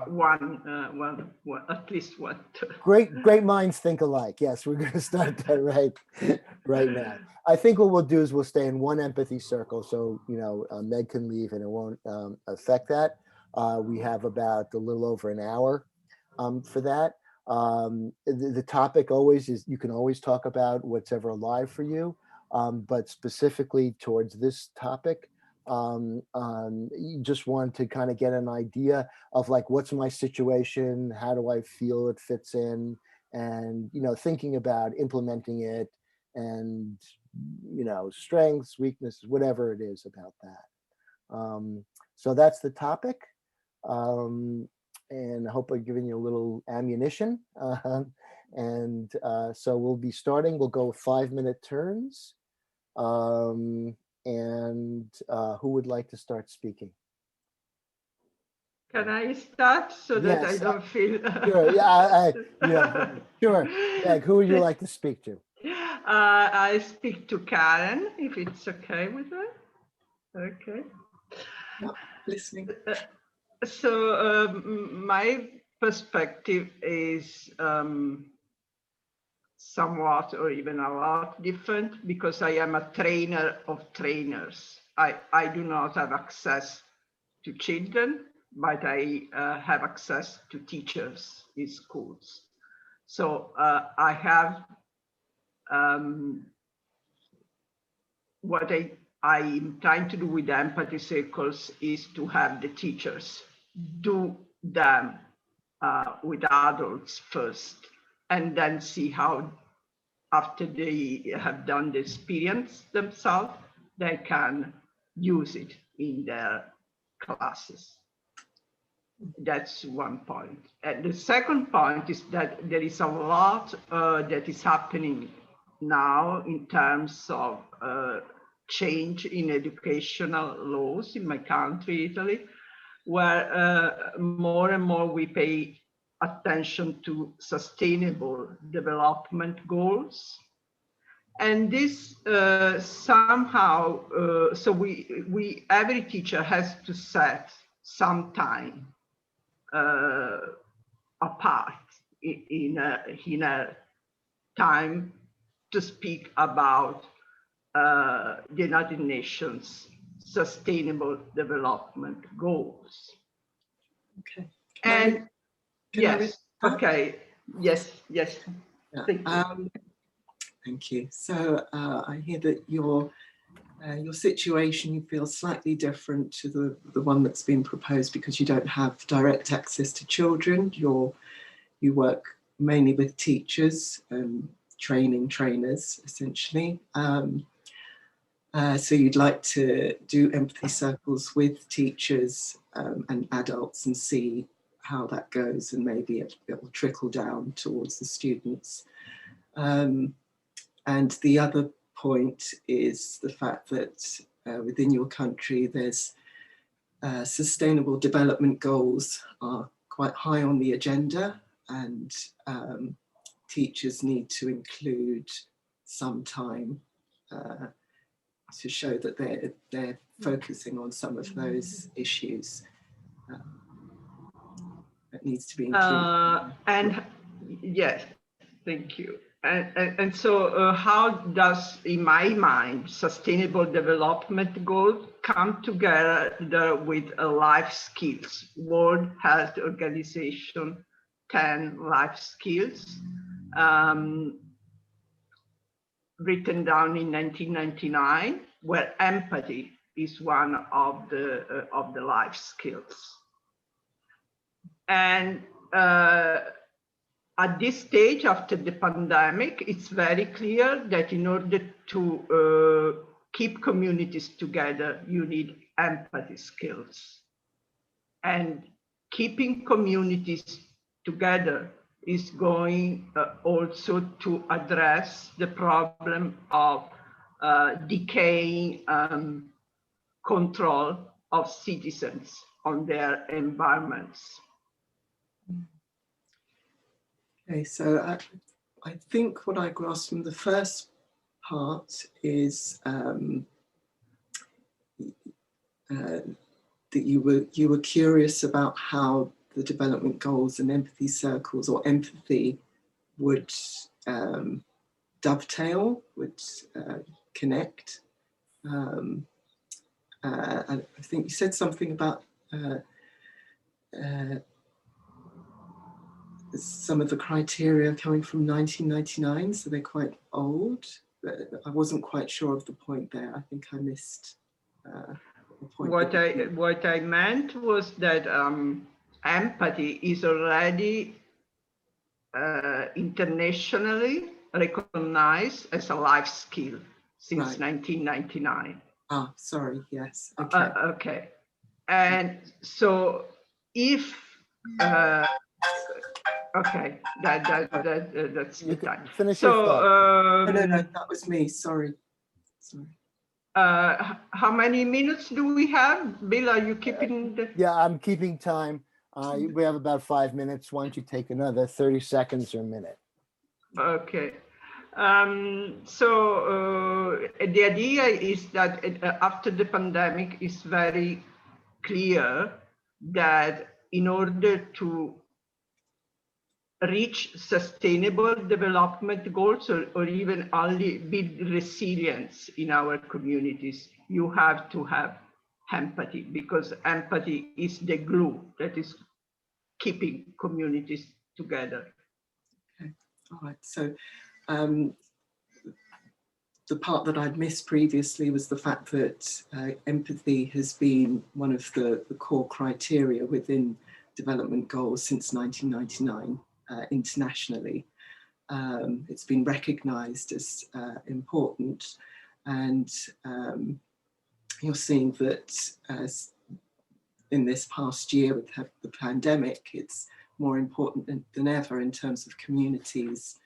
one, at least one. Great minds think alike. Yes, we're going to start that right now. I think what we'll do is we'll stay in one empathy circle, so Meg can leave and it won't affect that. We have about a little over an hour for that. The topic always is, you can always talk about what's ever alive for you, but specifically towards this topic, you just want to kind of get an idea of like, what's my situation? How do I feel it fits in? And, thinking about implementing it and, strengths, weaknesses, whatever it is about that. So that's the topic. And I hope I've given you a little ammunition. So we'll be starting. We'll go 5-minute turns. And who would like to start speaking? Can I start so that I don't feel? Sure. Yeah. Sure. Meg, who would you like to speak to? I speak to Karen, if it's okay with her. Okay. Yeah, listening. So my perspective is somewhat or even a lot different because I am a trainer of trainers. I do not have access to children, but I have access to teachers in schools. So I have what I'm trying to do with the empathy circles is to have the teachers do them with adults first, and then see how, after they have done the experience themselves, they can use it in their classes. That's one point. And the second point is that there is a lot that is happening now in terms of change in educational laws in my country, Italy, where more and more we pay attention to sustainable development goals. And this somehow, so every teacher has to set some time apart in a time to speak about the United Nations Sustainable Development Goals. Okay. And yes, okay. Yes. Yeah. Thank you. Thank you. So I hear that your situation, you feel slightly different to the one that's been proposed because you don't have direct access to children. You work mainly with teachers, training trainers, essentially. So you'd like to do empathy circles with teachers and adults and see how that goes, and maybe it will trickle down towards the students. And the other point is the fact that within your country, there's sustainable development goals are quite high on the agenda, and teachers need to include some time to show that they're focusing on some of those issues. That needs to be included. And yes, thank you. And so how does, in my mind, sustainable development goals come together with life skills? World Health Organization 10 life skills, written down in 1999, where empathy is one of the life skills. And at this stage, after the pandemic, it's very clear that in order to keep communities together, you need empathy skills. And keeping communities together is going also to address the problem of decaying control of citizens on their environments. Okay, so I think what I grasped from the first part is that you were curious about how the development goals and empathy circles or empathy would dovetail, would connect. And I think you said something about some of the criteria coming from 1999, so they're quite old. But I wasn't quite sure of the point there. I think I missed the point. What I meant was that empathy is already internationally recognized as a life skill since 1999. Ah, sorry, yes. Okay. Okay. And so if okay, that's the time. Finish so no, that was me. Sorry. How many minutes do we have? Bill, are you keeping the... Yeah, I'm keeping time. We have about 5 minutes. Why don't you take another 30 seconds or a minute? Okay. The idea is that after the pandemic, it's very clear that in order to reach sustainable development goals or even only build resilience in our communities, you have to have empathy, because empathy is the glue that is keeping communities together. Okay. All right. So the part that I'd missed previously was the fact that empathy has been one of the core criteria within development goals since 1999 internationally. It's been recognized as important, and you're seeing that in this past year with the pandemic, it's more important than ever in terms of communities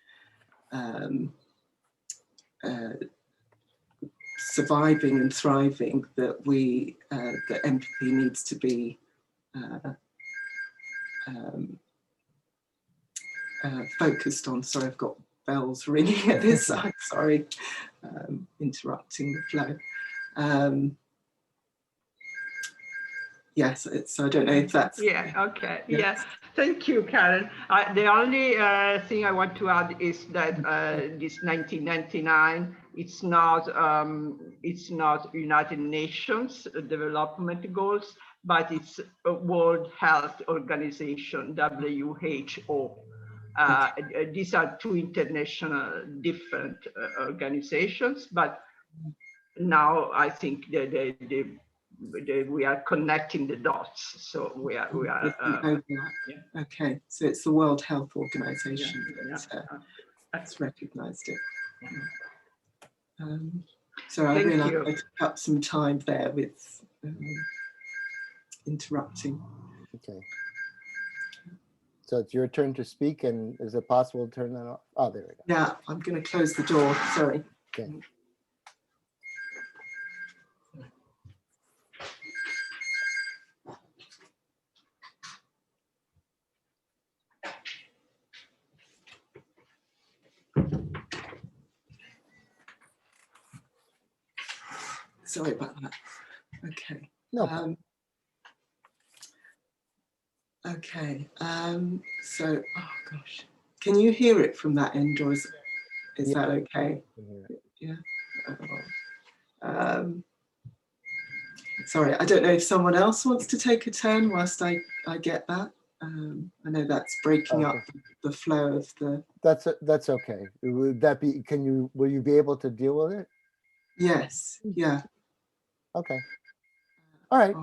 surviving and thriving, that that empathy needs to be focused on. Sorry, I've got bells ringing at this side. Sorry, interrupting the flow. Yes, so I don't know if that's... Yeah, okay, yes. Thank you, Karen. The only thing I want to add is that this 1999, it's not United Nations Development Goals, but it's a World Health Organization, WHO. These are two international different organizations, but now I think we are connecting the dots. So we are yeah. Okay, so it's the World Health Organization that's recognized it. So I realized I took up some time there with interrupting. Okay. So it's your turn to speak, and is it possible to turn that off? Oh, there we go. Yeah, I'm going to close the door. Sorry. Okay. Sorry about that. Okay. No problem. Okay. So, oh gosh, can you hear it from that end, or is that okay? Yeah. Sorry, I don't know if someone else wants to take a turn whilst I get that. I know that's breaking up the flow of the... That's okay. Would that be, will you be able to deal with it? Yes, yeah. Okay. All right.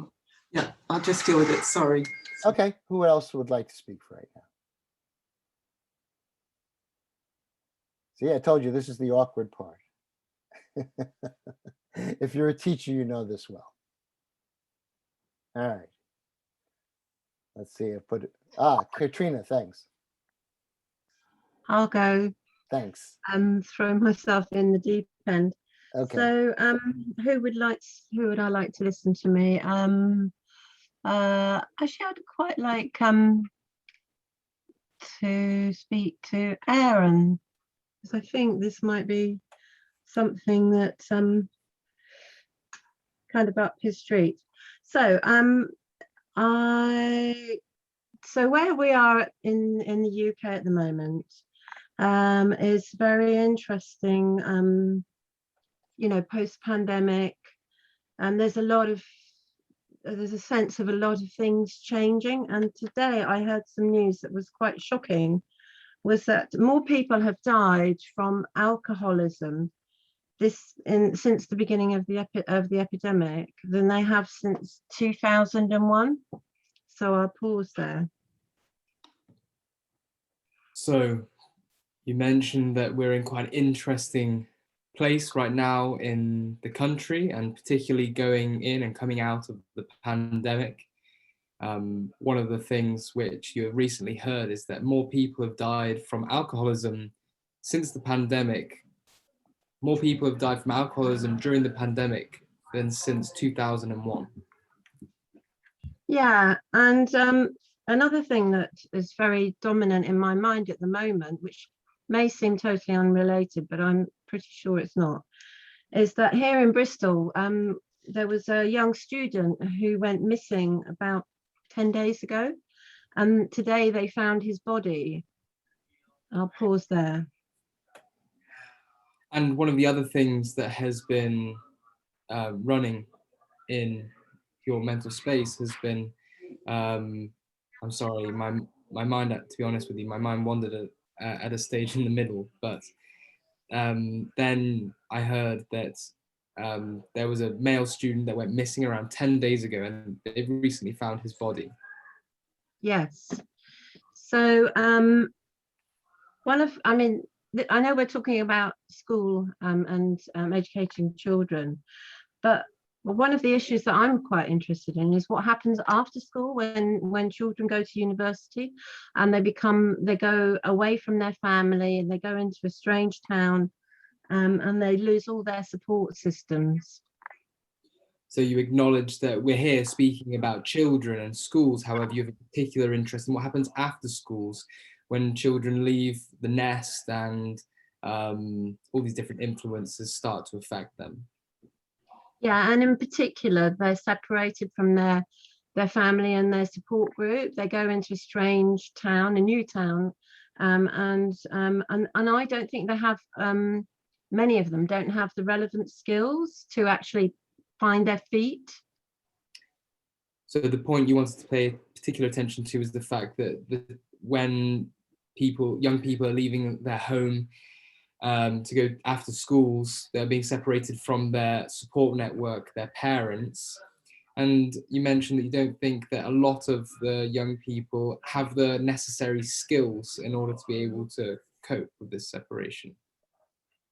Yeah, I'll just deal with it, sorry. Okay, who else would like to speak right now? See, I told you this is the awkward part. If you're a teacher, you know this well. All right. Let's see, I put it, Katrina, thanks. I'll go. Thanks. Throw myself in the deep end. Okay. So who would I like to listen to me? Actually, I'd quite like to speak to Aaron, because I think this might be something that kind of up his street. So so where we are in the UK at the moment is very interesting. You know, post-pandemic, and there's a sense of a lot of things changing. And today I heard some news that was quite shocking, was that more people have died from alcoholism since the beginning of the epidemic than they have since 2001. So I'll pause there. So you mentioned that we're in quite an interesting place right now in the country, and particularly going in and coming out of the pandemic. One of the things which you have recently heard is that more people have died from alcoholism since the pandemic. More people have died from alcoholism during the pandemic than since 2001. Yeah, and another thing that is very dominant in my mind at the moment, which may seem totally unrelated, but I'm pretty sure it's not, is that here in Bristol, there was a young student who went missing about 10 days ago, and today they found his body. I'll pause there. And one of the other things that has been running in your mental space has been, I'm sorry, my mind, to be honest with you, my mind wandered at a stage in the middle, but then I heard that there was a male student that went missing around 10 days ago, and they've recently found his body. Yes. So I know we're talking about school and educating children, but one of the issues that I'm quite interested in is what happens after school when children go to university and they go away from their family and they go into a strange town and they lose all their support systems. So you acknowledge that we're here speaking about children and schools. However, you have a particular interest in what happens after schools when children leave the nest and all these different influences start to affect them. Yeah, and in particular, they're separated from their family and their support group. They go into a strange town, a new town, and I don't think they have, many of them don't have the relevant skills to actually find their feet. So the point you wanted to pay particular attention to is the fact that when young people are leaving their home to go after schools, they're being separated from their support network, their parents. And you mentioned that you don't think that a lot of the young people have the necessary skills in order to be able to cope with this separation.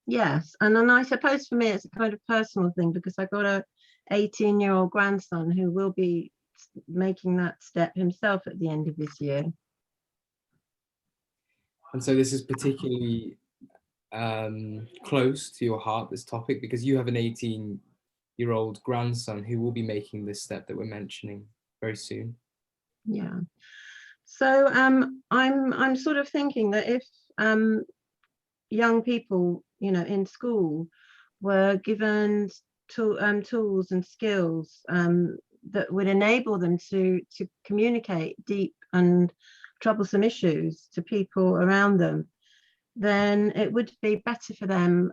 Yes, and then I suppose for me it's a kind of personal thing, because I got a 18-year-old grandson who will be making that step himself at the end of this year. And so this is particularly close to your heart, this topic, because you have an 18-year-old grandson who will be making this step that we're mentioning very soon. Yeah. So I'm sort of thinking that if young people, in school were given tools and skills that would enable them to communicate deep and troublesome issues to people around them, then it would be better for them,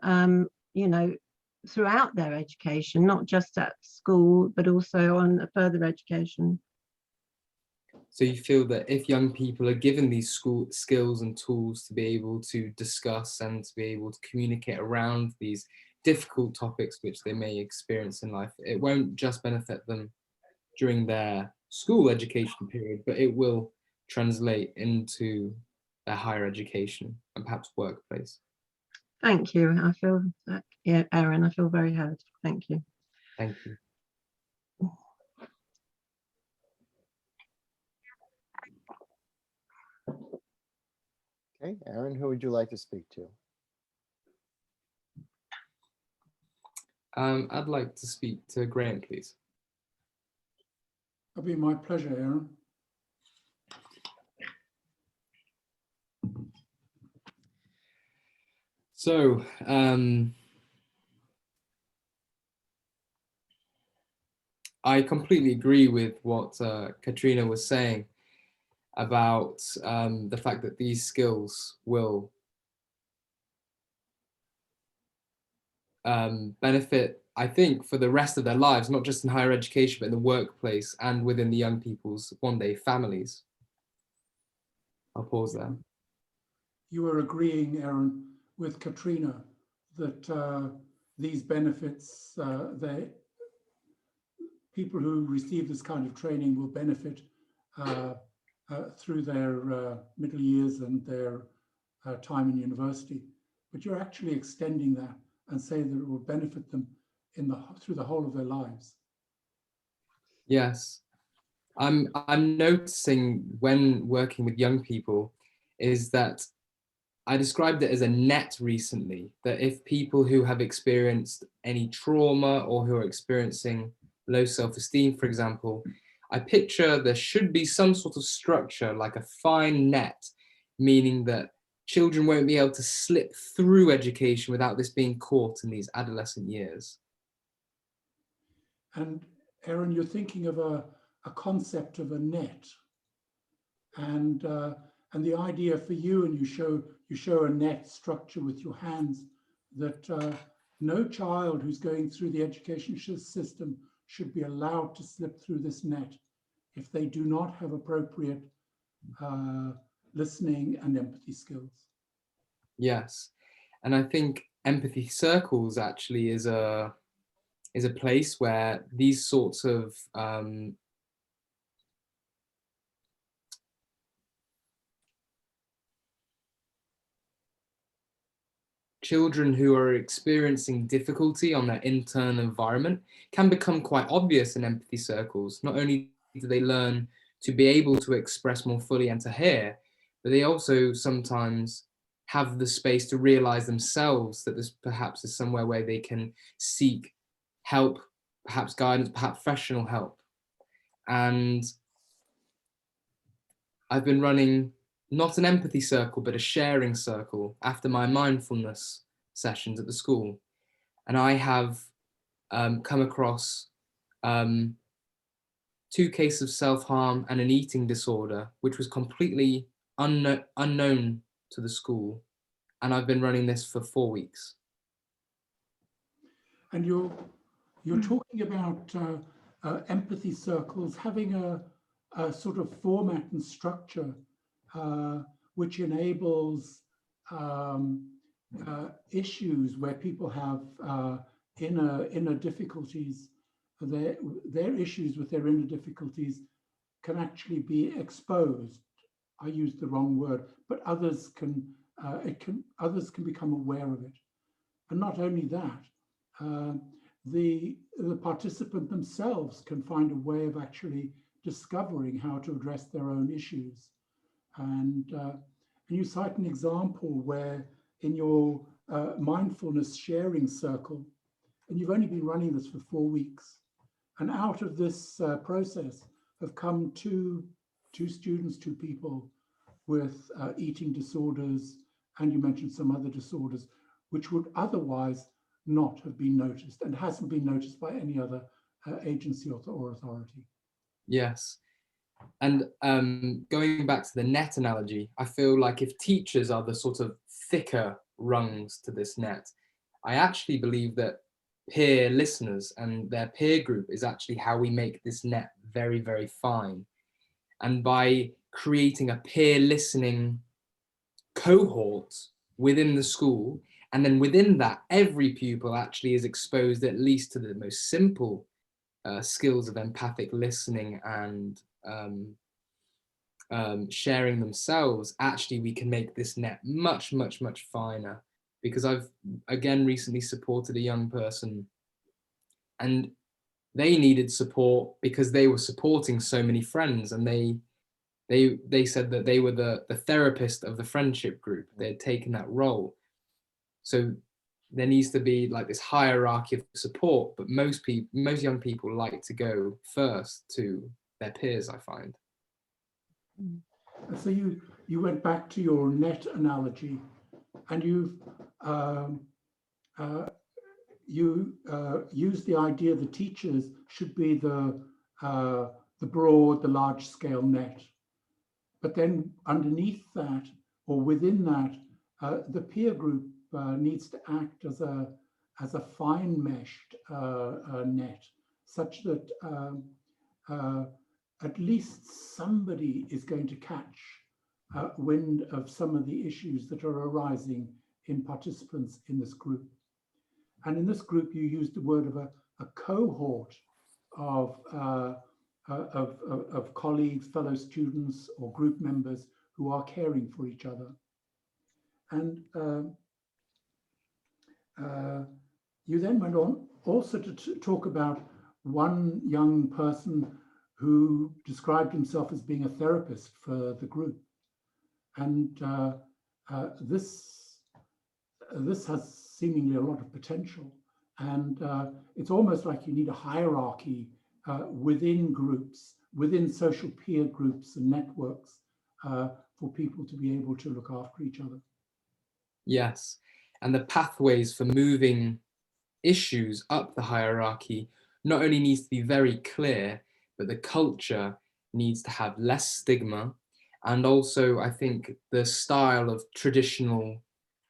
throughout their education, not just at school, but also on a further education. So you feel that if young people are given these school skills and tools to be able to discuss and to be able to communicate around these difficult topics which they may experience in life, it won't just benefit them during their school education period, but it will translate into their higher education and perhaps workplace. Thank you. I feel that, yeah, Erin, I feel very heard. Thank you. Thank you. Okay, Erin, who would you like to speak to? I'd like to speak to Graham, please. It'll be my pleasure, Erin. So, I completely agree with what Katrina was saying about the fact that these skills will benefit, I think, for the rest of their lives, not just in higher education, but in the workplace and within the young people's one day families. I'll pause there. You are agreeing, Erin, with Katrina that these benefits, people who receive this kind of training will benefit through their middle years and their time in university. But you're actually extending that and say that it will benefit them through the whole of their lives. Yes. I'm noticing when working with young people is that I described it as a net recently, that if people who have experienced any trauma or who are experiencing low self-esteem, for example, I picture there should be some sort of structure like a fine net, meaning that children won't be able to slip through education without this being caught in these adolescent years. And Aaron, you're thinking of a concept of a net, and the idea for you, and you show a net structure with your hands, that no child who's going through the education system should be allowed to slip through this net if they do not have appropriate listening and empathy skills. Yes, and I think empathy circles actually is a place where these sorts of children who are experiencing difficulty on their internal environment can become quite obvious in empathy circles. Not only do they learn to be able to express more fully and to hear, but they also sometimes have the space to realize themselves that this perhaps is somewhere where they can seek help, perhaps guidance, perhaps professional help. And I've been running not an empathy circle, but a sharing circle after my mindfulness sessions at the school. And I have come across 2 cases of self-harm and an eating disorder, which was completely unknown to the school. And I've been running this for 4 weeks. And you're talking about empathy circles having a sort of format and structure which enables issues where people have inner difficulties. Their issues with their inner difficulties can actually be exposed. I used the wrong word, but others can become aware of it. And not only that, the participant themselves can find a way of actually discovering how to address their own issues. And you cite an example where in your mindfulness sharing circle, and you've only been running this for 4 weeks, and out of this process have come two students, 2 people with eating disorders, and you mentioned some other disorders, which would otherwise not have been noticed and hasn't been noticed by any other agency or authority. Yes. And going back to the net analogy, I feel like if teachers are the sort of thicker rungs to this net, I actually believe that peer listeners and their peer group is actually how we make this net very, very fine. And by creating a peer listening cohort within the school, and then within that, every pupil actually is exposed at least to the most simple skills of empathic listening and sharing themselves, actually we can make this net much, much, much finer. Because I've, again, recently supported a young person and they needed support because they were supporting so many friends, and they said that they were the therapist of the friendship group. They had taken that role. So there needs to be like this hierarchy of support, but most young people like to go first to their peers, I find. So you went back to your net analogy, and you've used the idea that teachers should be the broad, the large-scale net, but then underneath that, or within that, the peer group needs to act as a fine-meshed net, such that at least somebody is going to catch wind of some of the issues that are arising in participants in this group. And in this group, you used the word of a cohort of colleagues, fellow students, or group members who are caring for each other. And you then went on also to talk about one young person who described himself as being a therapist for the group. And this has seemingly a lot of potential. And it's almost like you need a hierarchy within groups, within social peer groups and networks for people to be able to look after each other. Yes. And the pathways for moving issues up the hierarchy not only needs to be very clear, but the culture needs to have less stigma. And also, I think the style of traditional,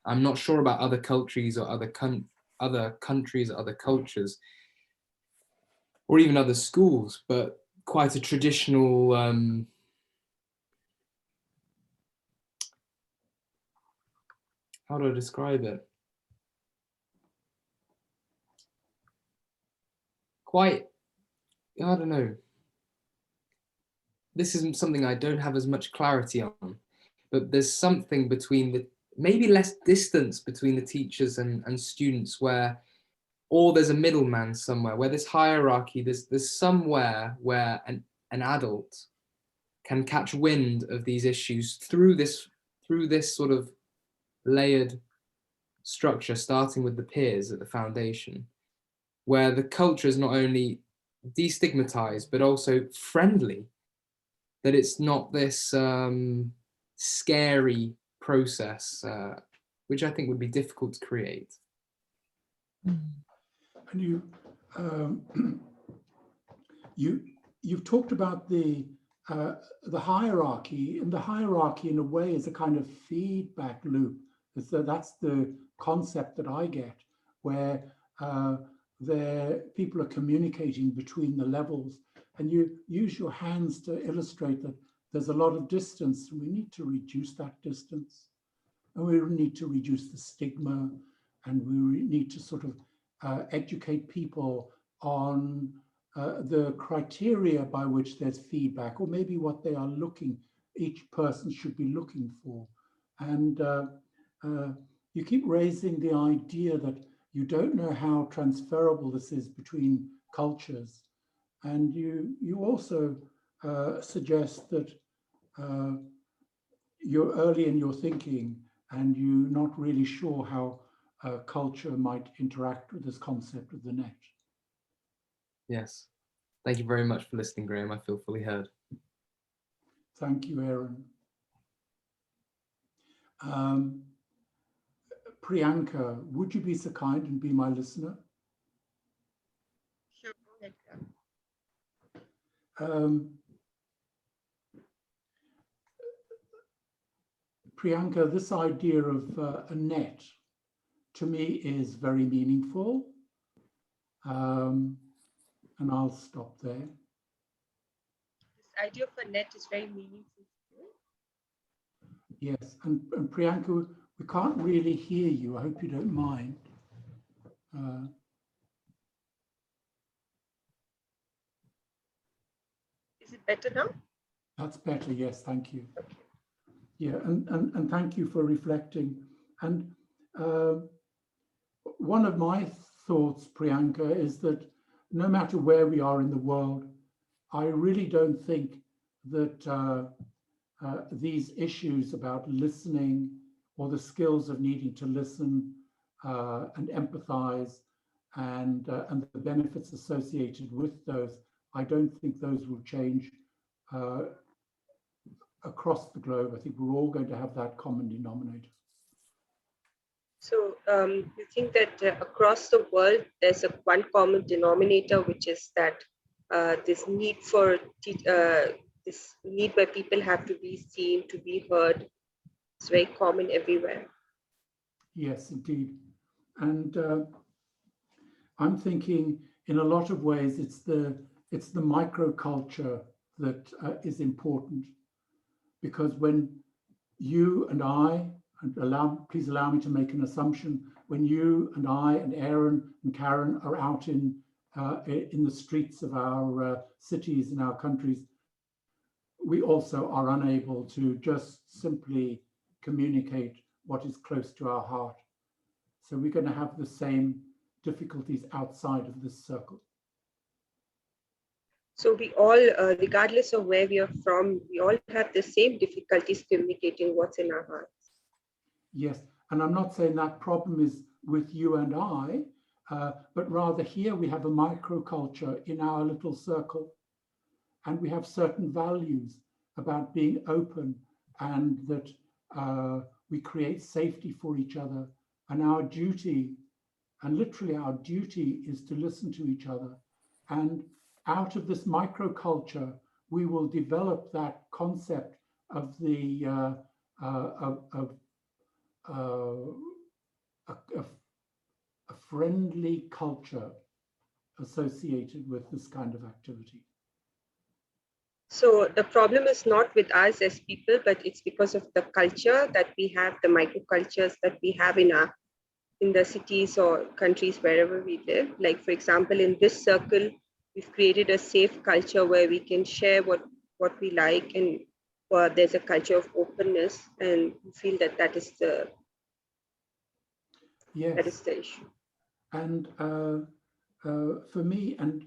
I'm not sure about other countries or other countries, other cultures, or even other schools, but quite a traditional, how do I describe it? Quite, I don't know. This isn't something I don't have as much clarity on, but there's something between the, maybe less distance between the teachers and students where, or there's a middleman somewhere where this hierarchy, there's somewhere where an adult can catch wind of these issues through this sort of layered structure, starting with the peers at the foundation, where the culture is not only destigmatized, but also friendly, that it's not this scary process, which I think would be difficult to create. And you've talked about the hierarchy, and the hierarchy in a way is a kind of feedback loop. So that's the concept that I get, where people are communicating between the levels, and you use your hands to illustrate that there's a lot of distance, and we need to reduce that distance, and we need to reduce the stigma, and we need to sort of educate people on the criteria by which there's feedback, or maybe what they are looking, each person should be looking for. And you keep raising the idea that you don't know how transferable this is between cultures. And you also suggest that you're early in your thinking and you're not really sure how culture might interact with this concept of the net. Yes. Thank you very much for listening, Graham. I feel fully heard. Thank you, Aaron. Priyanka, would you be so kind and be my listener? Sure, go ahead. Priyanka, this idea of a net, to me, is very meaningful. And I'll stop there. This idea of a net is very meaningful. Yes, and Priyanka, we can't really hear you. I hope you don't mind. Is it better now? That's better, yes, thank you. Yeah, and thank you for reflecting. And one of my thoughts, Priyanka, is that no matter where we are in the world, I really don't think that these issues about listening, or the skills of needing to listen and empathize, and the benefits associated with those, I don't think those will change across the globe. I think we're all going to have that common denominator. So you think that across the world, there's one common denominator, which is that this need for this need where people have to be seen, to be heard, it's very common everywhere. Yes, indeed. And I'm thinking in a lot of ways, it's the microculture that is important, because when you and I, and please allow me to make an assumption, when you and I and Aaron and Karen are out in the streets of our cities and our countries, we also are unable to just simply communicate what is close to our heart. So we're going to have the same difficulties outside of this circle. So we all, regardless of where we are from, we all have the same difficulties communicating what's in our hearts. Yes, and I'm not saying that problem is with you and I, but rather here we have a microculture in our little circle, and we have certain values about being open, and that we create safety for each other, and our duty, and literally our duty, is to listen to each other. And out of this microculture, we will develop that concept of the a friendly culture associated with this kind of activity. So the problem is not with us as people, but it's because of the culture that we have, the microcultures that we have in the cities or countries wherever we live. Like, for example, in this circle, we've created a safe culture where we can share what we like, and there's a culture of openness, and we feel that that is the issue. And for me, and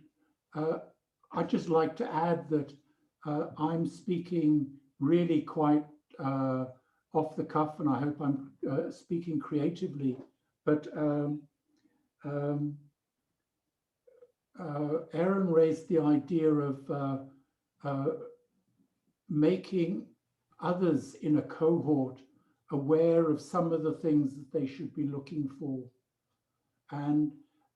I'd just like to add that I'm speaking really quite off the cuff, and I hope I'm speaking creatively. But Aaron raised the idea of making others in a cohort aware of some of the things that they should be looking for. And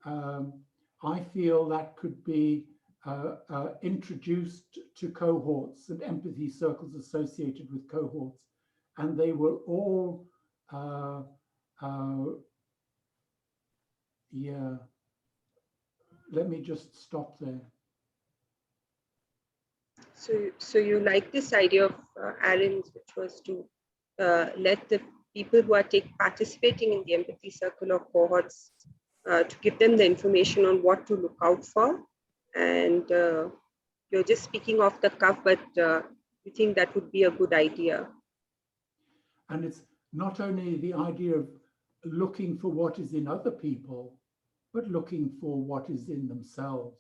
I feel that could be introduced to cohorts and empathy circles associated with cohorts, and they will all let me just stop there. So you like this idea of Aaron's, which was to let the people who are participating in the empathy circle or cohorts, to give them the information on what to look out for. And you're just speaking off the cuff, but you think that would be a good idea. And it's not only the idea of looking for what is in other people, but looking for what is in themselves.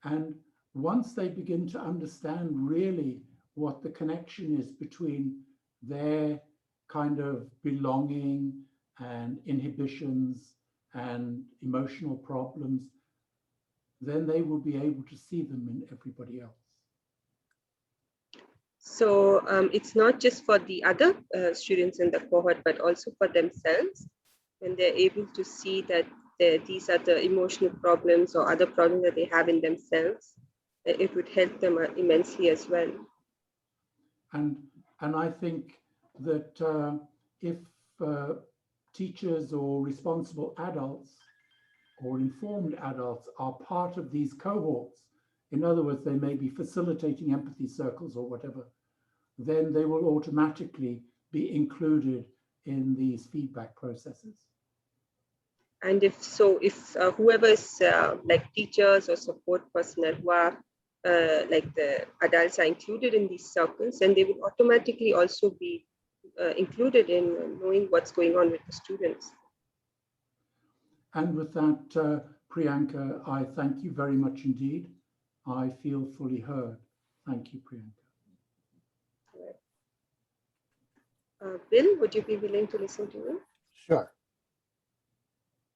And once they begin to understand really what the connection is between their kind of belonging and inhibitions and emotional problems, then they will be able to see them in everybody else. So it's not just for the other students in the cohort, but also for themselves. When they're able to see that these are the emotional problems or other problems that they have in themselves, it would help them immensely as well. And I think that if teachers or responsible adults or informed adults are part of these cohorts, in other words, they may be facilitating empathy circles or whatever, then they will automatically be included in these feedback processes. And if whoever is like teachers or support personnel who are like the adults are included in these circles, then they will automatically also be included in knowing what's going on with the students. And with that, Priyanka, I thank you very much indeed. I feel fully heard. Thank you, Priyanka. Bill, would you be willing to listen to him? Sure.